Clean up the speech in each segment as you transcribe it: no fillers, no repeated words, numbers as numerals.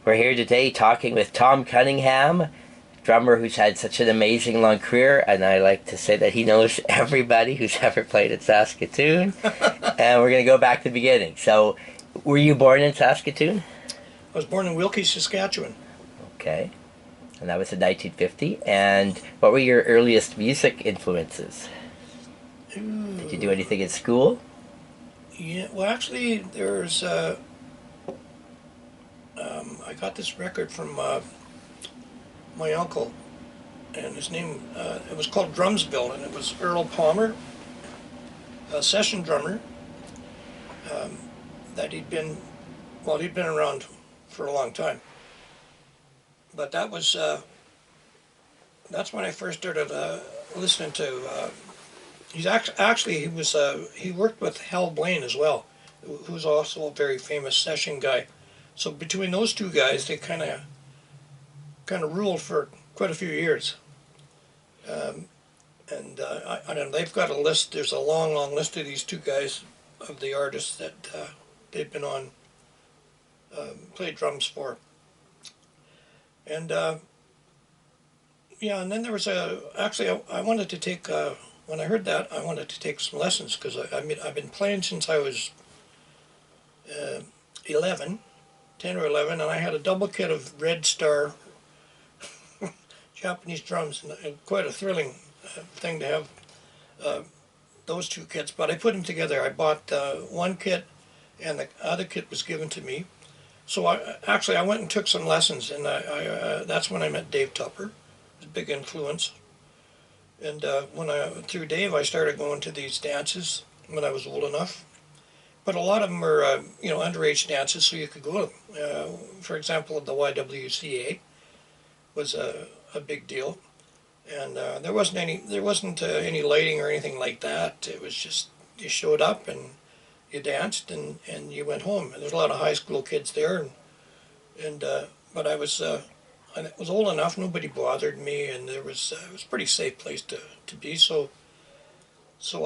We're here today talking with Tom Cunningham, drummer who's had such an amazing long career, and I like to say that he knows everybody who's ever played at Saskatoon. And we're going to go back to the beginning. So, were you born in Saskatoon? I was born in Wilkie, Saskatchewan. Okay. And that was in 1950. And what were your earliest music influences? Did you do Ooh, anything in school? yeah. Well, actually, there's. I got this record from my uncle, and his name. It was called Drumsville, and it was Earl Palmer, a session drummer. That he'd been, well, he'd been around for a long time. But that's when I first started listening to. Actually he worked with Hal Blaine as well, who's also a very famous session guy. So between those two guys, they kind of ruled for quite a few years. Um, and I don't know, they've got a list. There's a long, long list of these two guys of the artists that they've been on, played drums for. And yeah, and then there was actually I wanted to take when I heard that I wanted to take some lessons because I mean I've been playing since I was uh, 11, 10 or 11, and I had a double kit of Red Star Japanese drums, and quite a thrilling thing to have uh, those two kits. But I put them together. I bought one kit, and the other kit was given to me. So I went and took some lessons, and that's when I met Dave Tupper, a big influence. And through Dave, I started going to these dances when I was old enough. But a lot of them were, underage dances, so you could go to them. For example, the YWCA was a big deal, and there wasn't any lighting or anything like that. It was just you showed up and you danced and you went home. And there's a lot of high school kids there, and but I was old enough. Nobody bothered me, and it was a pretty safe place to be. So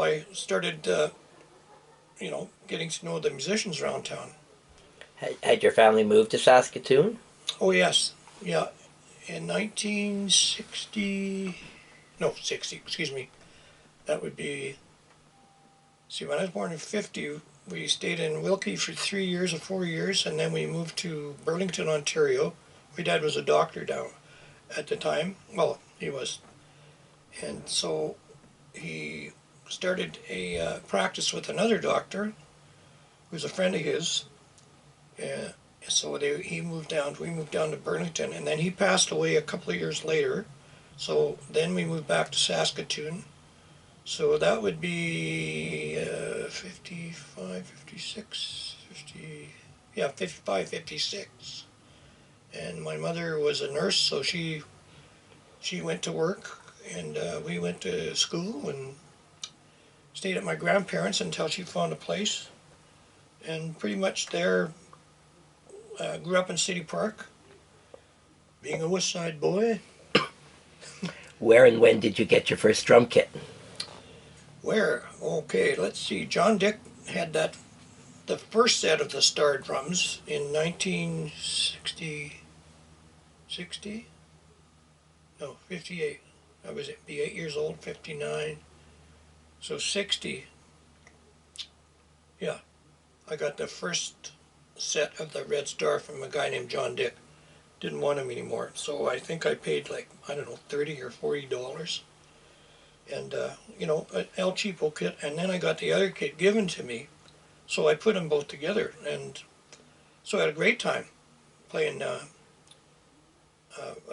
I started, getting to know the musicians around town. Had your family moved to Saskatoon? Oh yes, yeah. In 1960, no, 60, excuse me. That would be, see, when I was born in 50, we stayed in Wilkie for 3 years or 4 years, and then we moved to Burlington, Ontario. My dad was a doctor down at the time. Well, he was. And so he started a practice with another doctor who's a friend of his. Uh, so we moved down to Burlington, and then he passed away a couple of years later. So then we moved back to Saskatoon. So that would be 55, 56, 50, yeah, 55, 56. And my mother was a nurse, so she went to work, and we went to school and stayed at my grandparents until she found a place. And pretty much there, grew up in City Park, being a West Side boy. Where and when did you get your first drum kit? Where? Okay, let's see. John Dick had the first set of the Star drums in 1960, 60? No, 58. I was be 8 years old, 59. So 60, yeah. I got the first set of the Red Star from a guy named John Dick. Didn't want him anymore, so I think I paid like, I don't know, $30 or $40. And, an El Cheapo kit, and then I got the other kit given to me. So I put them both together, and so I had a great time playing a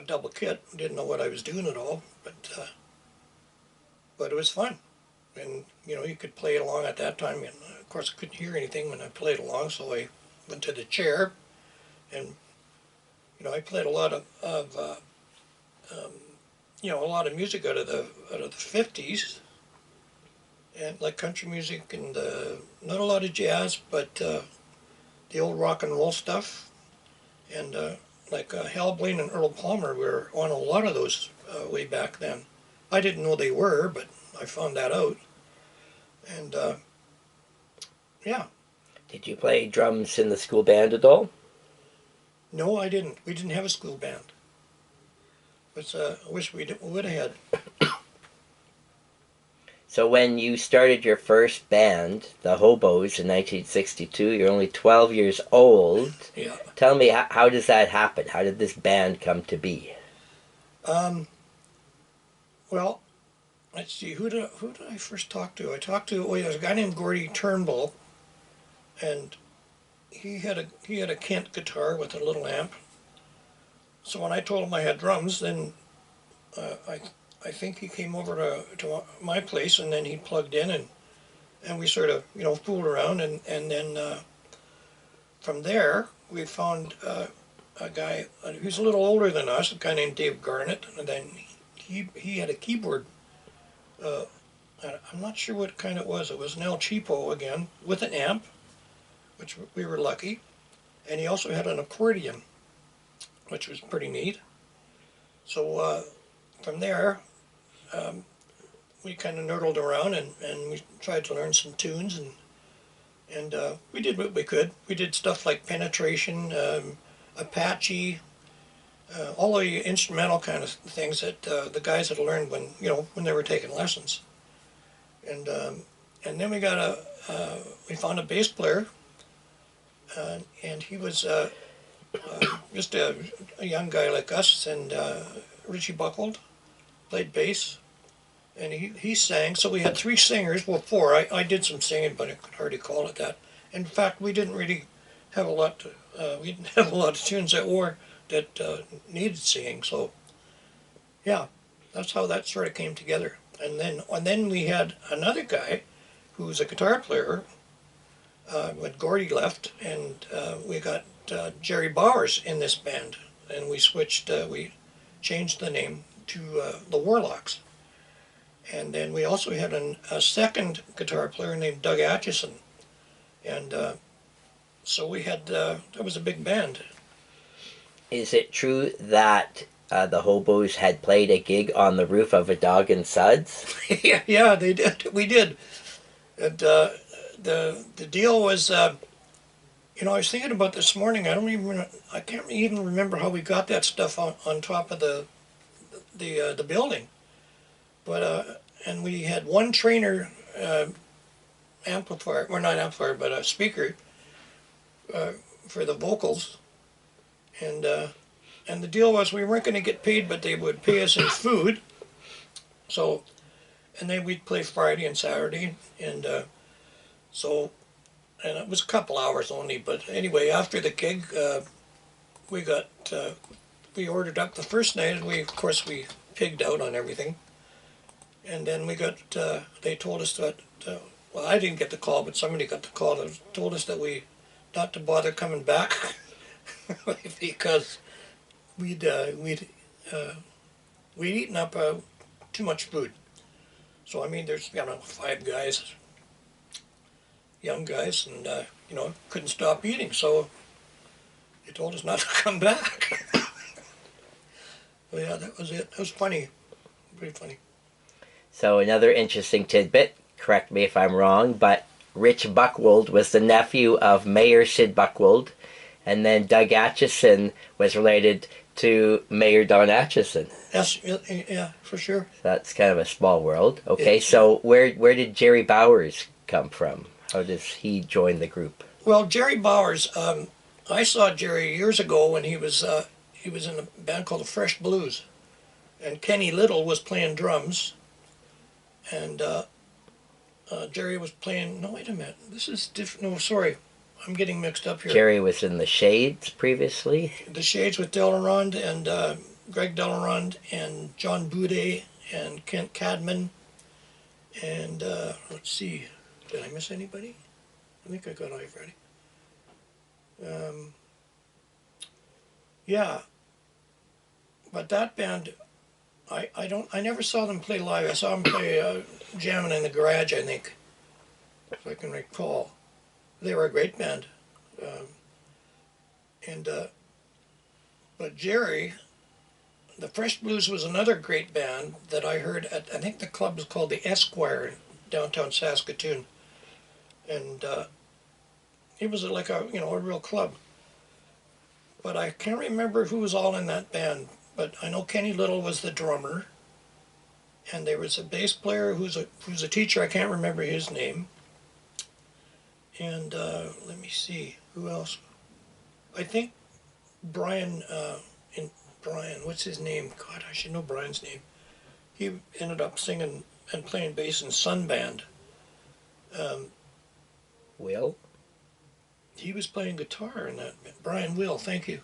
double kit. Didn't know what I was doing at all, but it was fun. And you could play it along at that time. And of course, I couldn't hear anything when I played along, so I went to the chair, and I played a lot of a lot of music out of the 50s, and like country music, and not a lot of jazz, but the old rock and roll stuff, and like Hal Blaine and Earl Palmer were on a lot of those way back then. I didn't know they were, but I found that out, and yeah. Did you play drums in the school band at all? No, I didn't. We didn't have a school band. But I wish we would have had. So when you started your first band, the Hobos, in 1962, you're only 12 years old. Yeah. Tell me, how does that happen? How did this band come to be? Well, let's see. Who did I first talk to? I talked to there was a guy named Gordy Turnbull, and he had a Kent guitar with a little amp. So when I told him I had drums, then I think he came over to my place, and then he plugged in, and we sort of fooled around, and then from there we found a guy who's a little older than us, a guy named Dave Garnett, and then he had a keyboard. I'm not sure what kind it was. It was an El Cheapo again with an amp, which we were lucky, and he also had an accordion, which was pretty neat. So from there, we kind of nerdled around and we tried to learn some tunes, and we did what we could. We did stuff like Penetration, Apache, all the instrumental kind of things that the guys had learned when they were taking lessons. And then we found a bass player, and he was just a young guy like us, and Richie Buckled played bass, and he sang. So we had three singers, well, four. I did some singing, but I could hardly call it that. In fact, we didn't really have a lot. We didn't have a lot of tunes that needed singing. So yeah, that's how that sort of came together. And then we had another guy who was a guitar player when Gordy left, and we got Jerry Bowers in this band, and we changed the name to the Warlocks. And then we also had a second guitar player named Doug Atchison, and so we had that was a big band. Is it true that the Hobos had played a gig on the roof of a Dog and Suds? Yeah, they did. We did. And the deal was, I was thinking about this morning. I can't even remember how we got that stuff on top of the building. But and we had one trainer amplifier, or not amplifier, but a speaker for the vocals, and the deal was we weren't going to get paid, but they would pay us in food. So, and then we'd play Friday and Saturday, and and it was a couple hours only. But anyway, after the gig, we ordered up the first night, and of course we pigged out on everything. And then they told us that, well, I didn't get the call, but somebody got the call that told us that we not to bother coming back because we'd eaten up too much food. So I mean, there's 5 guys, young guys, and couldn't stop eating. So they told us not to come back. Well, yeah, that was it. That was funny, pretty funny. So another interesting tidbit, correct me if I'm wrong, but Rich Buckwold was the nephew of Mayor Sid Buckwold, and then Doug Atchison was related to Mayor Don Atchison. Yes, yeah, for sure. That's kind of a small world. Okay, so where did Jerry Bowers come from? How does he join the group? Well, Jerry Bowers, I saw Jerry years ago when he was in a band called the Fresh Blues, and Kenny Little was playing drums, and Jerry was playing. No, wait a minute. This is different. No, sorry, I'm getting mixed up here. Jerry was in the Shades previously. The Shades with Delarond and Greg Delarond and John Boudet and Kent Cadman, and let's see, did I miss anybody? I think I got everybody. Yeah, but that band, I never saw them play live. I saw them play jamming in the garage, I think, if I can recall. They were a great band, but Jerry, the Fresh Blues was another great band that I heard at, I think the club was called the Esquire in downtown Saskatoon, and it was like a real club. but I can't remember who was all in that band. But I know Kenny Little was the drummer, and there was a bass player who's a teacher. I can't remember his name. And let me see who else. I think Brian. Brian, what's his name? God, I should know Brian's name. He ended up singing and playing bass in Sun Band. Will? He was playing guitar in that band. Brian Will, thank you.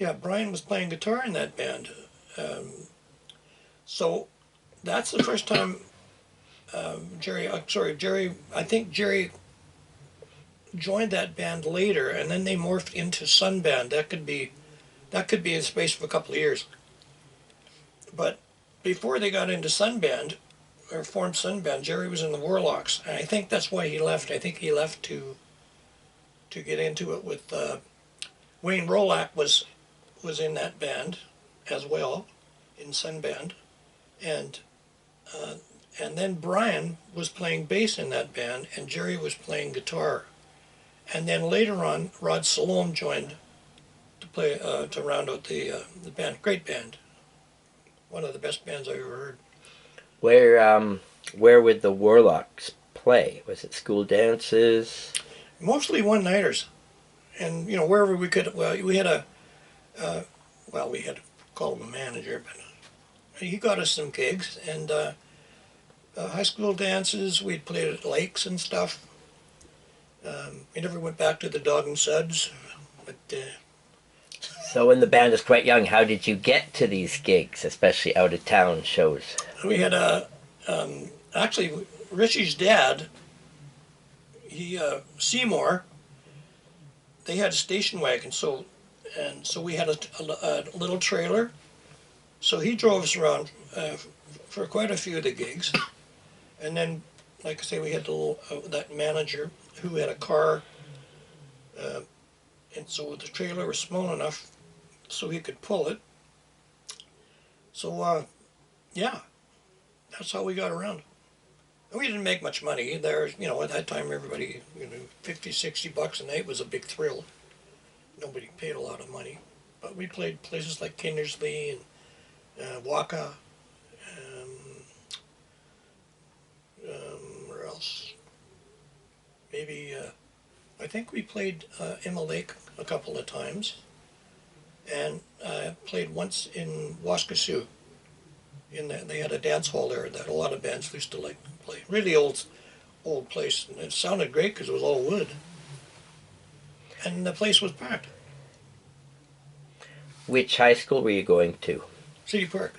Yeah, Brian was playing guitar in that band. So that's the first time Jerry, I think Jerry joined that band later, and then they morphed into Sun Band. That could be in space for a couple of years. But before they got into Sun Band, or formed Sun Band, Jerry was in the Warlocks, and I think that's why he left. I think he left to get into it with Wayne Rolack was in that band as well, in Sun Band, and then Brian was playing bass in that band, and Jerry was playing guitar, and then later on Rod Salome joined to play to round out the band. Great band, one of the best bands I ever heard. Where would the Warlocks play? Was it school dances? Mostly one-nighters, and wherever we could. Well, we had we had to call him a manager, but he got us some gigs, and high school dances. We'd played at lakes and stuff. We never went back to the Dog and Suds, but. So when the band was quite young, how did you get to these gigs, especially out of town shows? We had actually Richie's dad. Seymour. They had a station wagon, so we had a little trailer. So he drove us around for quite a few of the gigs, and then, like I say, we had that manager who had a car, and so the trailer was small enough so he could pull it. So yeah, that's how we got around. We didn't make much money there. At that time, everybody, $50, $60 a night was a big thrill. Nobody paid a lot of money. But we played places like Kindersley and Waka. Where else? Maybe, I think we played Emma Lake a couple of times. And played once in Waskesiu. They had a dance hall there that a lot of bands used to like to play. Really old place, and it sounded great because it was all wood, and the place was packed. Which high school were you going to? City Park.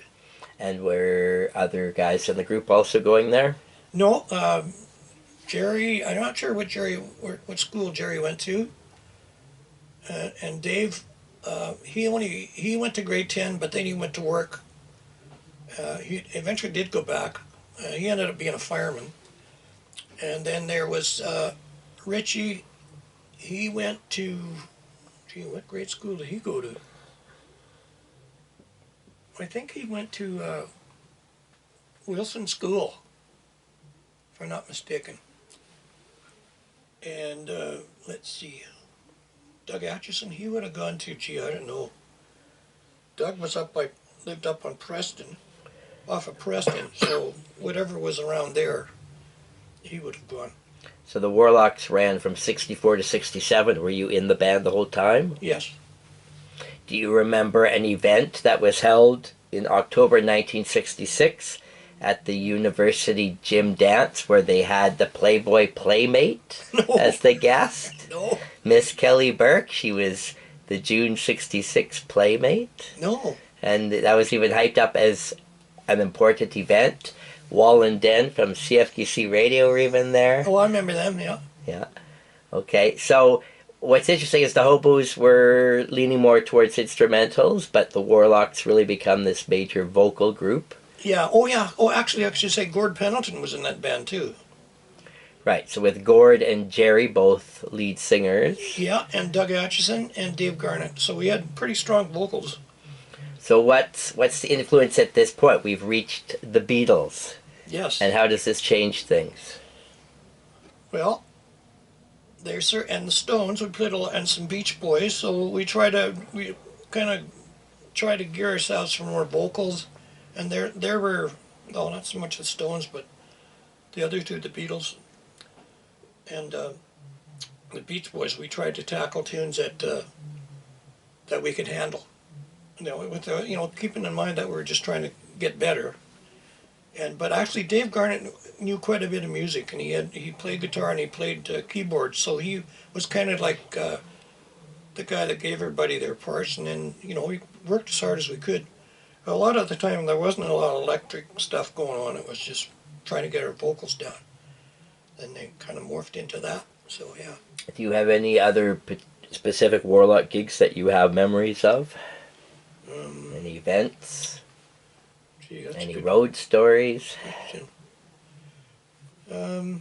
And were other guys in the group also going there? No, Jerry. I'm not sure what school Jerry went to, and Dave. He went to grade 10, but then he went to work. He eventually did go back. He ended up being a fireman. And then there was Richie. He went to, what grade school did he go to? I think he went to Wilson School, if I'm not mistaken. And let's see, Doug Atchison, he would have gone to, I don't know. Doug lived up on Preston. Off of Preston, so whatever was around there, he would have gone. So the Warlocks ran from 64 to 67. Were you in the band the whole time? Yes. Do you remember an event that was held in October 1966 at the University Gym Dance where they had the Playboy Playmate as the guest? No. Miss Kelly Burke, she was the June 66 Playmate. No. And that was even hyped up as an important event. Wall and Den from CFQC Radio were even there. Oh, I remember them, yeah. Yeah. Okay, so what's interesting is the Hobos were leaning more towards instrumentals, but the Warlocks really become this major vocal group. Yeah, oh yeah. Oh, actually, I should say Gord Pendleton was in that band too. Right, so with Gord and Jerry, both lead singers. Yeah, and Doug Atchison and Dave Garnett. So we had pretty strong vocals. So what's the influence at this point? We've reached the Beatles. Yes. And how does this change things? Well, and the Stones. We played a lot, and some Beach Boys. So we kind of try to gear ourselves for more vocals. And there were, well, not so much the Stones, but the other two, the Beatles and the Beach Boys. We tried to tackle tunes that we could handle. Keeping in mind that we were just trying to get better. But actually, Dave Garnett knew quite a bit of music, and he played guitar and he played keyboard. So he was kind of like the guy that gave everybody their parts, and then we worked as hard as we could. A lot of the time, there wasn't a lot of electric stuff going on. It was just trying to get our vocals down, and they kind of morphed into that. So yeah. Do you have any other specific Warlock gigs that you have memories of? Any events? Gee, any road stories? Oh,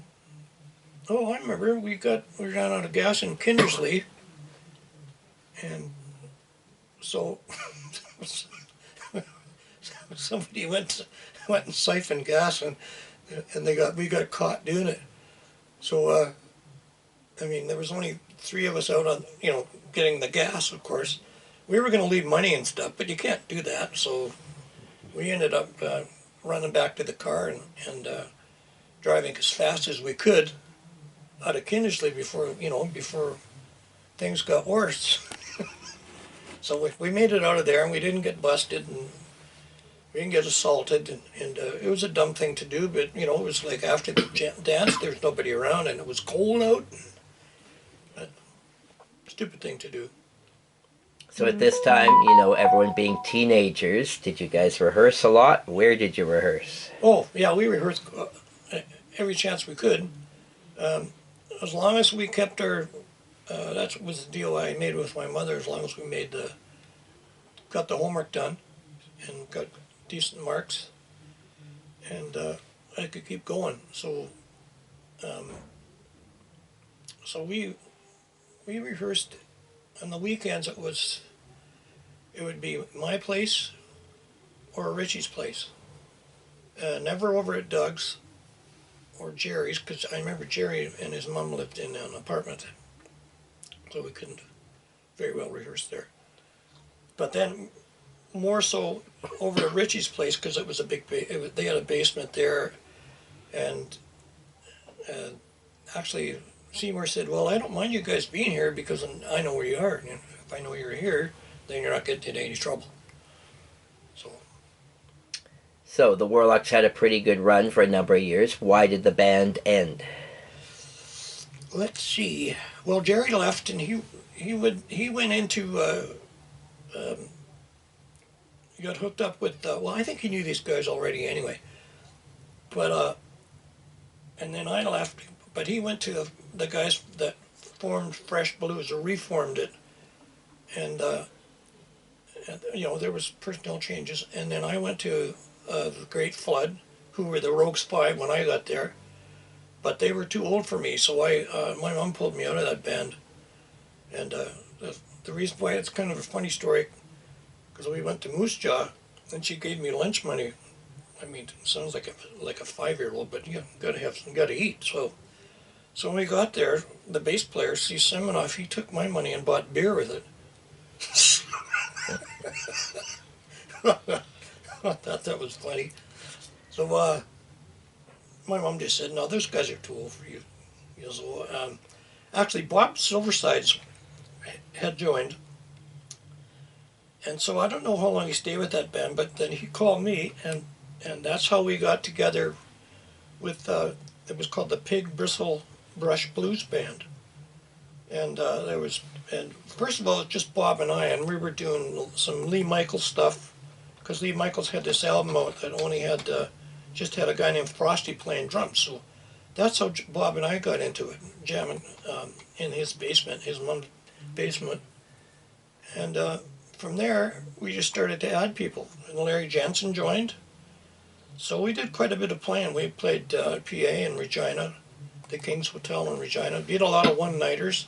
I remember we ran out of gas in Kindersley, and so somebody went and siphoned gas, and we got caught doing it. So I mean, there was only 3 of us out on getting the gas. Of course, we were going to leave money and stuff, but you can't do that. So we ended up running back to the car and driving as fast as we could out of Kindersley before things got worse. So we made it out of there, and we didn't get busted, and we didn't get assaulted, and it was a dumb thing to do, but it was like after the dance, there was nobody around, and it was cold out. Stupid thing to do. So at this time, everyone being teenagers, did you guys rehearse a lot? Where did you rehearse? Oh, yeah, we rehearsed every chance we could. As long as we kept our, that was the deal I made with my mother, as long as we got the homework done and got decent marks, and I could keep going. So we rehearsed on the weekends. It would be my place or Richie's place. Never over at Doug's or Jerry's, because I remember Jerry and his mom lived in an apartment, so we couldn't very well rehearse there. But then more so over at Richie's place, because it was a big, they had a basement there, and actually Seymour said, well, I don't mind you guys being here because I know where you are. And if I know you're here, then you're not getting into any trouble. So the Warlocks had a pretty good run for a number of years. Why did the band end? Let's see. Well, Jerry left, and he went into he got hooked up with well, I think he knew these guys already anyway. But and then I left, but he went to the guys that formed Fresh Blues, or reformed it, and there was personnel changes, and then I went to the Great Flood, who were the Rogue Spy when I got there, but they were too old for me, so my mom pulled me out of that band, and the reason why, it's kind of a funny story, because we went to Moose Jaw, and she gave me lunch money. I mean, it sounds like a 5-year-old, but you gotta eat. So when we got there, the bass player, Steve Semenoff, he took my money and bought beer with it. I thought that was funny. So my mom just said, no, those guys are too old for you. So actually, Bob Silversides had joined, and so I don't know how long he stayed with that band, but then he called me, and that's how we got together with, it was called the Pig Bristle Brush Blues Band. And first of all, it's just Bob and I, and we were doing some Lee Michaels stuff, because Lee Michaels had this album out that only had, just had a guy named Frosty playing drums. So that's how Bob and I got into it, jamming in his basement, his mom's basement. And from there, we just started to add people. And Larry Jansen joined. So we did quite a bit of playing. We played PA in Regina, the King's Hotel in Regina. Did a lot of one-nighters.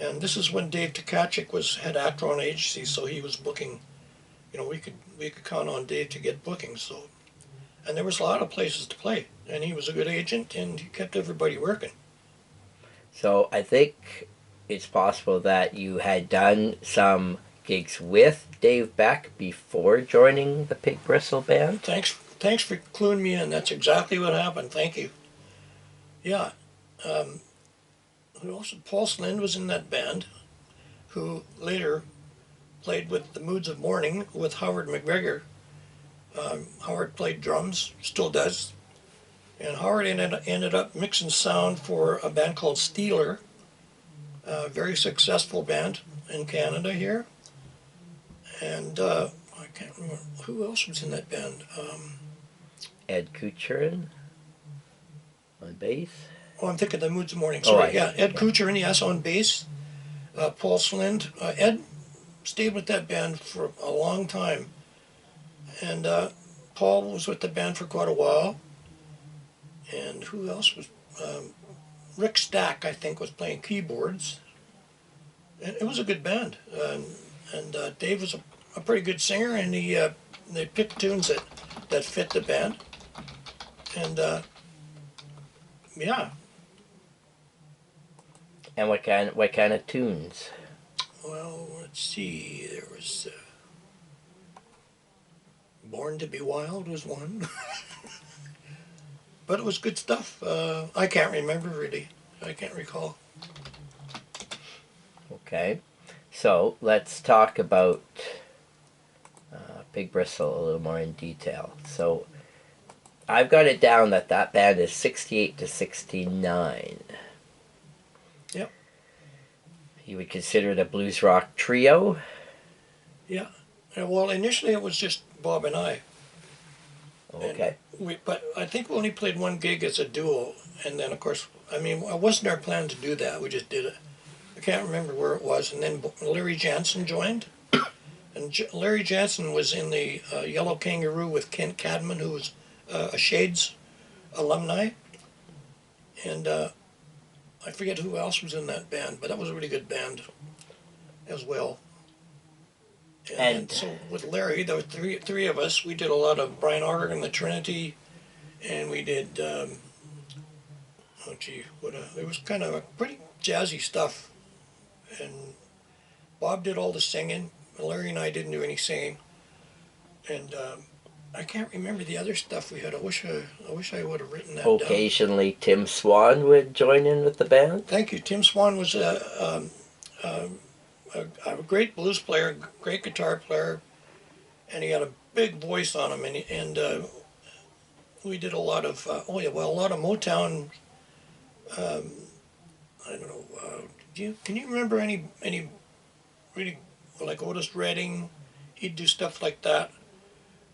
And this is when Dave Tkachuk had Actron Agency, so he was booking. We could count on Dave to get bookings. So, and there was a lot of places to play. And he was a good agent, and he kept everybody working. So I think it's possible that you had done some gigs with Dave Beck before joining the Pig Bristle band. Thanks for cluing me in. That's exactly what happened. Thank you. Yeah. Who else? Paul Slind was in that band, who later played with the Moods of Morning with Howard McGregor. Howard played drums, still does. And Howard ended up mixing sound for a band called Steeler, a very successful band in Canada here. And I can't remember who else was in that band. Ed Kucherin on bass. I'm thinking the Moods of Morning. Sorry, yeah. Ed Kucherin, yes, on bass. Paul Slind. Ed stayed with that band for a long time. And Paul was with the band for quite a while. And who else was? Rick Stack, I think, was playing keyboards. And it was a good band. And Dave was a pretty good singer, and they picked tunes that fit the band. And yeah. And what kind of tunes? Well, let's see. There was Born to Be Wild was one. But it was good stuff. I can't remember really. I can't recall. Okay. So let's talk about Pig Bristle a little more in detail. So I've got it down that band is 68 to 69. Yep. You would consider it a blues rock trio? Yeah. Well, initially it was just Bob and I. Okay. But I think we only played one gig as a duo, and then of course, I mean, it wasn't our plan to do that. We just did it. I can't remember where it was, and then Larry Jansen joined, and Larry Jansen was in the Yellow Kangaroo with Kent Cadman, who was a Shades alumni, and I forget who else was in that band, but that was a really good band as well. And so with Larry, there were three of us. We did a lot of Brian Auger and the Trinity, and we did, it was kind of a pretty jazzy stuff. And Bob did all the singing. Larry and I didn't do any singing. And I can't remember the other stuff we had. I wish I would have written that down. Occasionally, Tim Swan would join in with the band. Thank you. Tim Swan was a great blues player, great guitar player, and he had a big voice on him. And we did a lot of a lot of Motown. I don't know. Can you remember any really, like Otis Redding? He'd do stuff like that.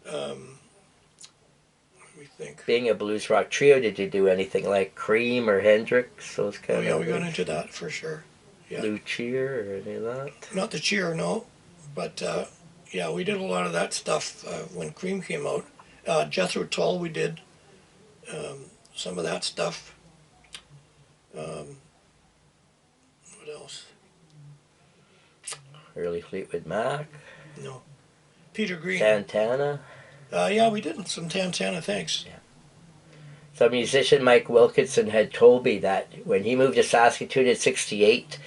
Let me think. Being a blues rock trio, did you do anything like Cream or Hendrix? Those kind of. Oh yeah, we got into that for sure. Yeah. Blue Cheer or any of that? Not the Cheer, no. But yeah, we did a lot of that stuff when Cream came out. Jethro Tull, we did some of that stuff. What else? Early Fleetwood Mac? No. Peter Green. Santana? Yeah, we did some Santana, thanks. Yeah. So musician Mike Wilkinson had told me that when he moved to Saskatoon in 68,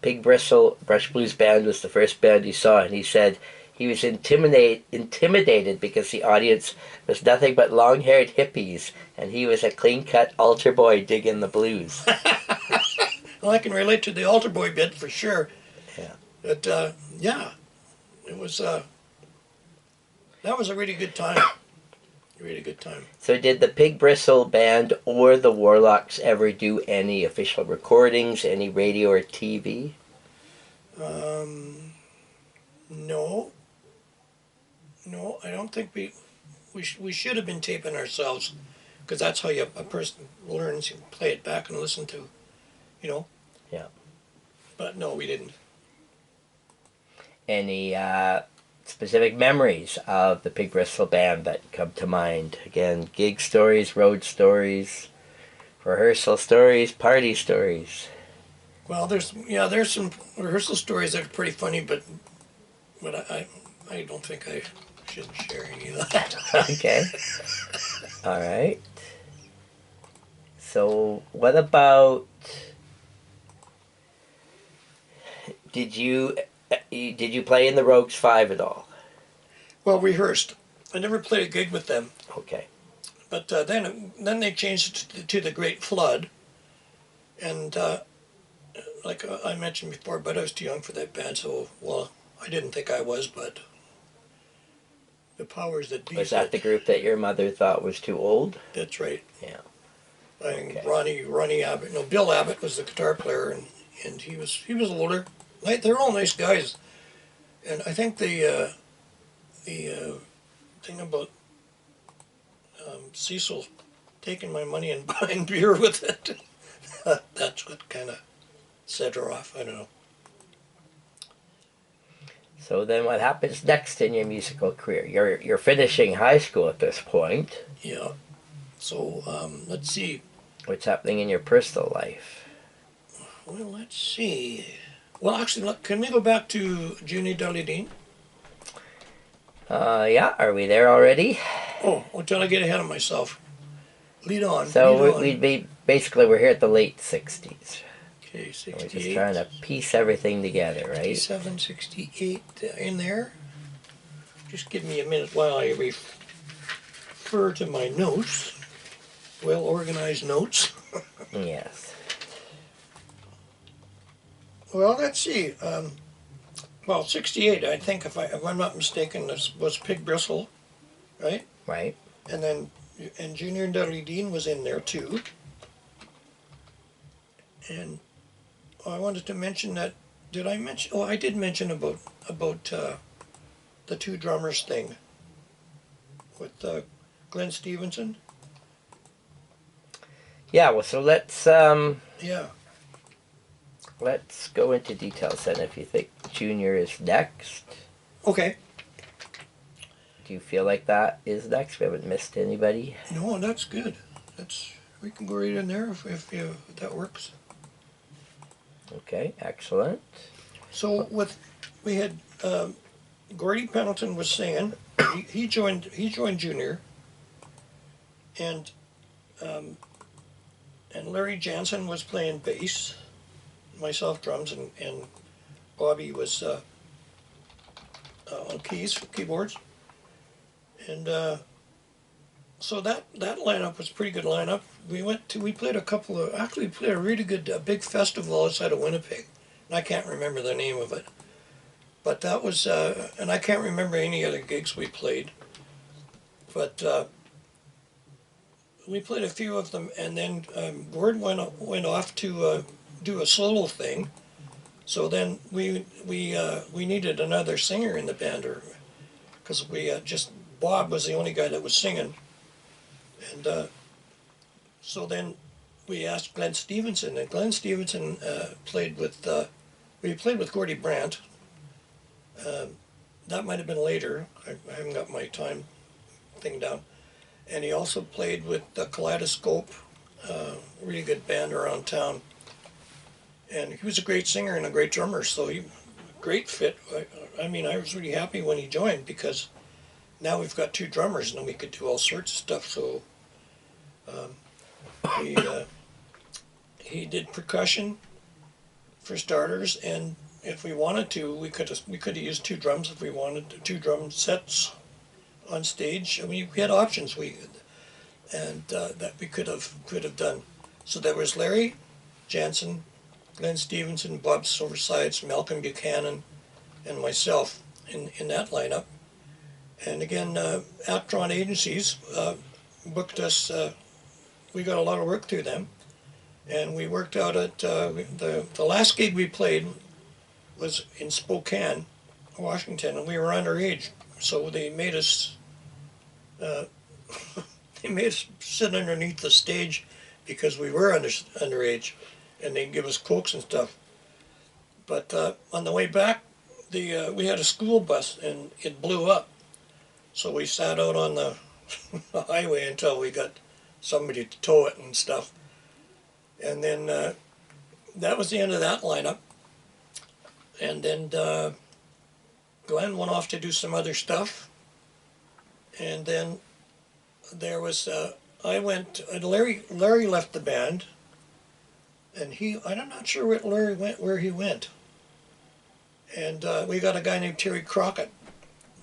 Pig Bristle Brush Blues Band was the first band he saw, and he said he was intimidated because the audience was nothing but long-haired hippies, and he was a clean-cut altar boy digging the blues. Well, I can relate to the altar boy bit for sure. Yeah. But yeah, it was that was a really good time. Really good time. So did the Pig Bristle Band or the Warlocks ever do any official recordings, any radio or TV? No. No, I don't think we should have been taping ourselves, because that's how a person learns. You play it back and listen to, you know. Yeah. But no, we didn't. Any specific memories of the Pig Bristle Band that come to mind? Again, gig stories, road stories, rehearsal stories, party stories. Well, there's some rehearsal stories that are pretty funny, but I don't think I should share any of that. Okay. All right. So what about Did you play in the Rogues 5 at all? Well, rehearsed. I never played a gig with them. Okay. But then they changed it to the Great Flood. And like I mentioned before, but I was too young for that band, so, well, I didn't think I was, but the powers that be. Was that the group that your mother thought was too old? That's right. Yeah. I think Okay. Ronnie Abbott, no, Bill Abbott was the guitar player, and he was older. They're all nice guys. And I think the thing about Cecil taking my money and buying beer with it, that's what kind of set her off. I don't know. So then what happens next in your musical career? You're finishing high school at this point. Yeah. So let's see. What's happening in your personal life? Well, let's see. Well, actually, look, can we go back to Junior Dudley Dean? Yeah, are we there already? Oh, until I get ahead of myself. Lead on. So lead on. we'd be basically we're here at the late 60s. Okay, 68. We're just trying to piece everything together, right? 67, 68 in there. Just give me a minute while I refer to my notes. Well organized notes. Yes. Well, let's see. Well, 68, I think, if I'm not mistaken, this was Pig Bristle, right? Right. And Junior Dudley Dean was in there too. And I wanted to mention that. Did I mention? Oh, I did mention about the two drummers thing with Glenn Stevenson. Yeah. Well, so Yeah. let's go into details then. If you think Junior is next, Okay. do you feel like that is next? We haven't missed anybody. No, that's good. We can go right in there if that works. Okay. Excellent. So we had Gordy Pendleton was singing. He joined Junior, and Larry Jansen was playing bass, myself drums, and Bobby was on keyboards, and so that lineup was a pretty good lineup. We played we played a really good big festival outside of Winnipeg, and I can't remember the name of it, but that was and I can't remember any other gigs we played, but we played a few of them, and then Gord went off to do a solo thing. So then we needed another singer in the band, because Bob was the only guy that was singing, and so then we asked Glenn Stevenson, and Glenn Stevenson played with Gordy Brandt. That might have been later. I haven't got my time thing down. And he also played with the Kaleidoscope, really good band around town. And he was a great singer and a great drummer, so great fit. I mean, I was really happy when he joined, because now we've got two drummers and we could do all sorts of stuff. So he did percussion for starters, and if we wanted to, we could have used two drums if we wanted to, two drum sets on stage. I mean, we had options that we could have done. So there was Larry Jansen, Glenn Stevenson, Bob Silversides, Malcolm Buchanan, and myself in that lineup. And again, Actron Agencies booked us. We got a lot of work through them, and we worked out at the last gig we played was in Spokane, Washington, and we were underage, so they made us sit underneath the stage because we were underage, and they'd give us Cokes and stuff. But on the way back, we had a school bus, and it blew up. So we sat out on the highway until we got somebody to tow it and stuff. And then that was the end of that lineup. And then Glenn went off to do some other stuff. And then there was, Larry left the band. And I'm not sure where he went. And we got a guy named Terry Crockett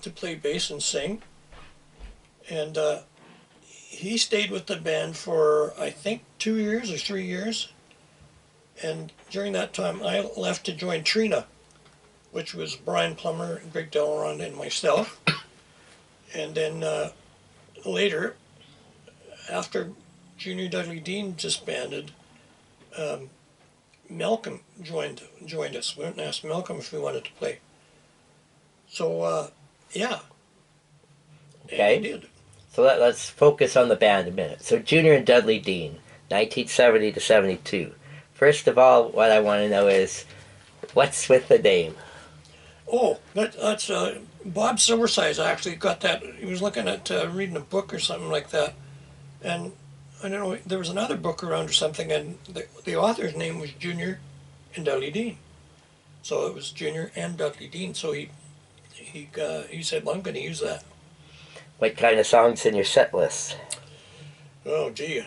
to play bass and sing. And he stayed with the band for, I think, 2 years or 3 years. And during that time, I left to join Trina, which was Brian Plummer, Greg Delron, and myself. And then later, after Junior Dudley Dean disbanded, Malcolm joined us. We went and asked Malcolm if we wanted to play. So, yeah. Okay. And he did. So let's focus on the band a minute. So Junior and Dudley Dean, 1970 to 72. First of all, what I want to know is, what's with the name? Oh, that's Bob Silversize actually got that. He was looking at reading a book or something like that. And I don't know, there was another book around or something, and the author's name was Junior and Dudley Dean. So it was Junior and Dudley Dean. So he said, well, I'm going to use that. What kind of songs in your set list? Oh, gee.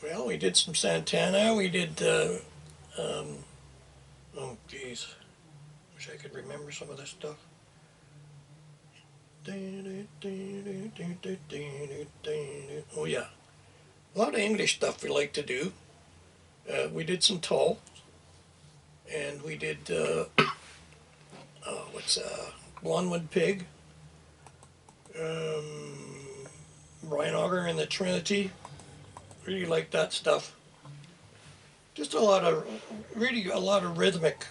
Well, we did some Santana. We did, oh, geez. Wish I could remember some of this stuff. Oh, yeah. A lot of English stuff we like to do. We did some Tull. And we did, Blondewood Pig. Brian Auger and the Trinity. Really like that stuff. Just a lot of rhythmic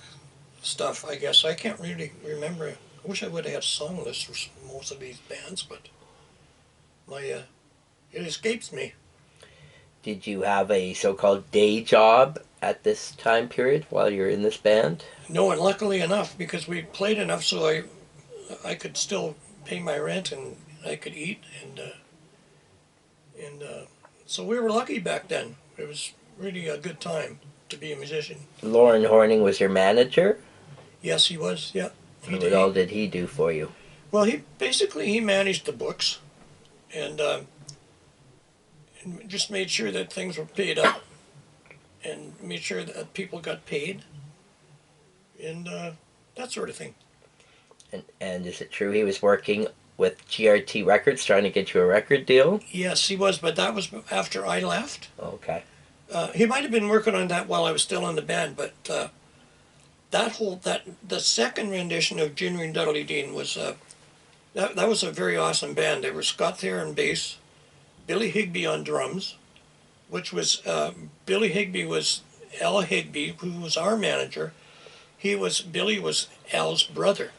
stuff, I guess. I can't really remember. I wish I would have had song lists for most of these bands, but it escapes me. Did you have a so-called day job at this time period while you're in this band? No, and luckily enough, because we played enough, so I could still pay my rent and I could eat, and so we were lucky back then. It was really a good time to be a musician. Lauren Horning was your manager? Yes, he was. Yeah. What all did he do for you? Well, he managed the books, and just made sure that things were paid up, and made sure that people got paid, and that sort of thing. And is it true he was working with GRT Records trying to get you a record deal? Yes, he was, but that was after I left. Okay. He might have been working on that while I was still in the band, but the second rendition of Junior and Dudley Dean was that was a very awesome band. They were Scott Thayer on bass, Billy Higbee on drums, which was Billy Higbee was Al Higbee, who was our manager. Billy was Al's brother,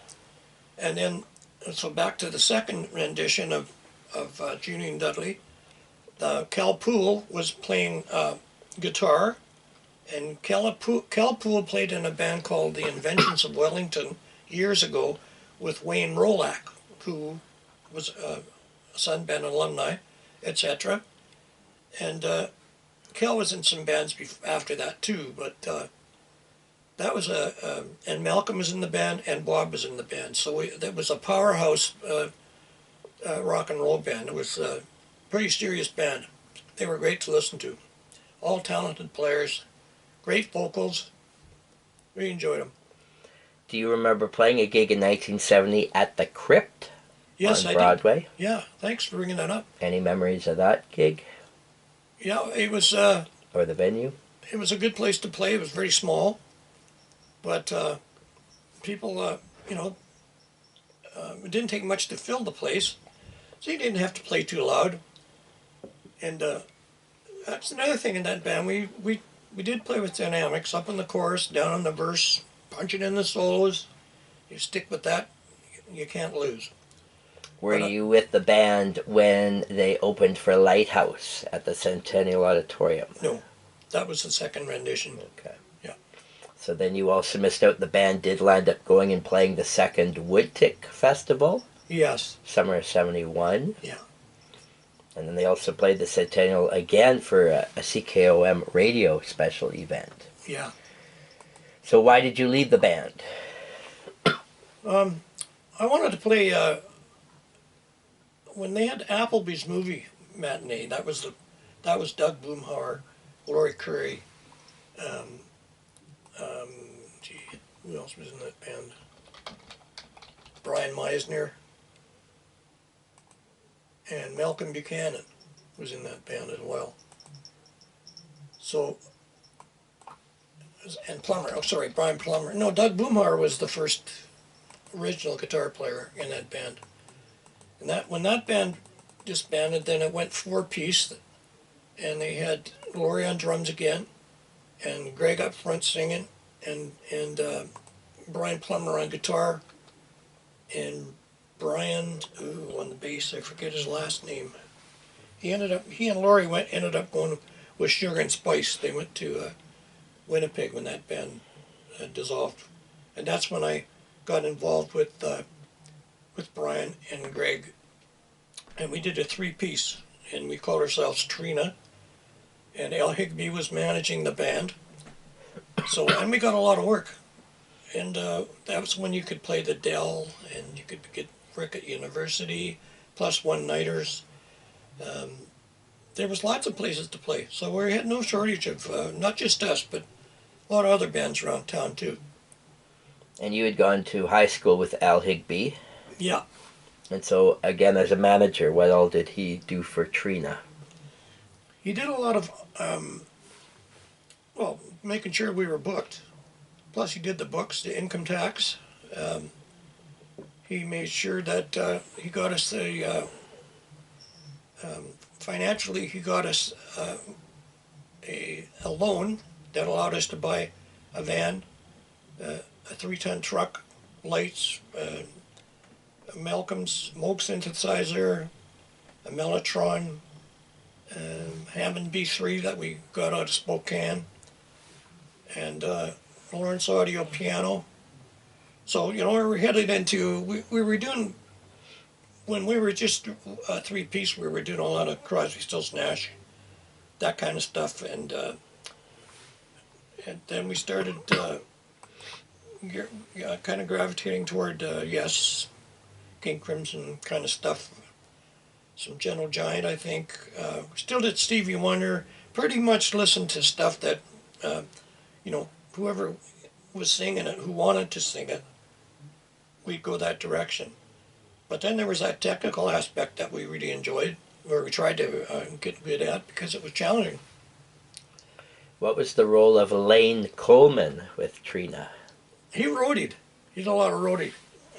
and then so back to the second rendition of Junior and Dudley. Cal Poole was playing guitar, and Cal Poole played in a band called the Inventions of Wellington years ago with Wayne Rolack, who was a Sunband alumni, etc. And Cal was in some bands after that too, but that was and Malcolm was in the band and Bob was in the band. So that was a powerhouse rock and roll band. It was a pretty serious band. They were great to listen to. All talented players, great vocals. We enjoyed them. Do you remember playing a gig in 1970 at the Crypt on Broadway? Did. Yeah, thanks for bringing that up. Any memories of that gig? Yeah, it was... or the venue? It was a good place to play. It was very small. But people, it didn't take much to fill the place. So you didn't have to play too loud. And that's another thing in that band. We did play with dynamics, up in the chorus, down on the verse, punching in the solos. You stick with that, you can't lose. Were you with the band when they opened for Lighthouse at the Centennial Auditorium? No, that was the second rendition. Okay. Yeah. So then you also missed out. The band did land up going and playing the second Woodtick Festival. Yes. Summer of 71. Yeah. And then they also played the Centennial again for a CKOM radio special event. Yeah. So why did you leave the band? I wanted to play, when they had Applebee's movie matinee, that was Doug Blumhauer, Lori Curry, who else was in that band? Brian Meisner, and Malcolm Buchanan was in that band as well. So, and Plummer, oh sorry, Brian Plummer. No, Doug Boomhauer was the first original guitar player in that band. And that when that band disbanded, then it went 4-piece, and they had Laurie on drums again, and Greg up front singing, and Brian Plummer on guitar, and Brian on the bass. I forget his last name. He and Laurie ended up going with Sugar and Spice. They went to Winnipeg when that band dissolved, and that's when I got involved with Brian and Greg, and we did a 3-piece, and we called ourselves Trina, and Al Higby was managing the band. So, and we got a lot of work, and that was when you could play the Dell, and you could get work at university, plus one-nighters. There was lots of places to play, so we had no shortage of, not just us, but a lot of other bands around town too. And you had gone to high school with Al Higby. Yeah. And so, again, as a manager, what all did he do for Trina? He did a lot of, well, making sure we were booked. Plus he did the books, the income tax. He made sure that he got us the, financially he got us a loan that allowed us to buy a van, a 3-ton truck, lights, Malcolm's Moog synthesizer, a Mellotron, Hammond B3 that we got out of Spokane, and Lawrence Audio piano. So, you know, we were headed into, we were doing, when we were just a 3-piece, we were doing a lot of Crosby, Stills, Nash, that kind of stuff, and then we started kind of gravitating toward Yes, King Crimson kind of stuff, some Gentle Giant, I think. Still did Stevie Wonder, pretty much listened to stuff that, you know, whoever was singing it, who wanted to sing it, we'd go that direction. But then there was that technical aspect that we really enjoyed, where we tried to get good at because it was challenging. What was the role of Elaine Coleman with Trina? He roadied. He did a lot of roadie.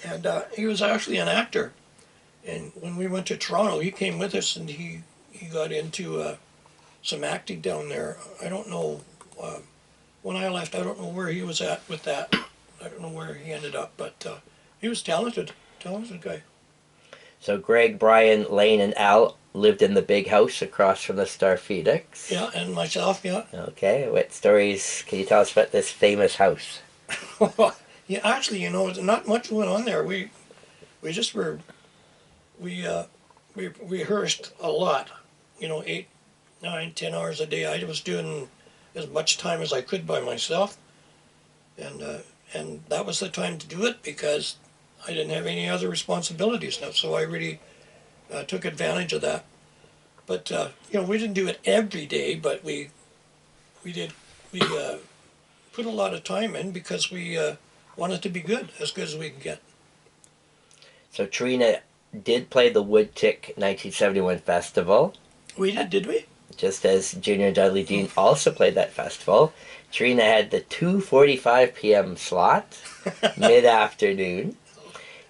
And he was actually an actor. And when we went to Toronto, he came with us, and he got into some acting down there. I don't know, when I left, I don't know where he was at with that. I don't know where he ended up, but he was talented guy. So Greg, Brian, Lane, and Al lived in the big house across from the Star Phoenix. Yeah, and myself, yeah. Okay, what stories can you tell us about this famous house? Yeah, actually, you know, not much went on there. We just were, we rehearsed a lot, you know, 8, 9, 10 hours a day. I was doing as much time as I could by myself, and that was the time to do it because I didn't have any other responsibilities now, so I really took advantage of that. But you know, we didn't do it every day, but we put a lot of time in because we wanted to be good as we could get. So Trina did play the Woodtick 1971 festival. We did we? Just as Junior and Dudley Dean also played that festival. Trina had the 2:45 p.m. slot, mid-afternoon.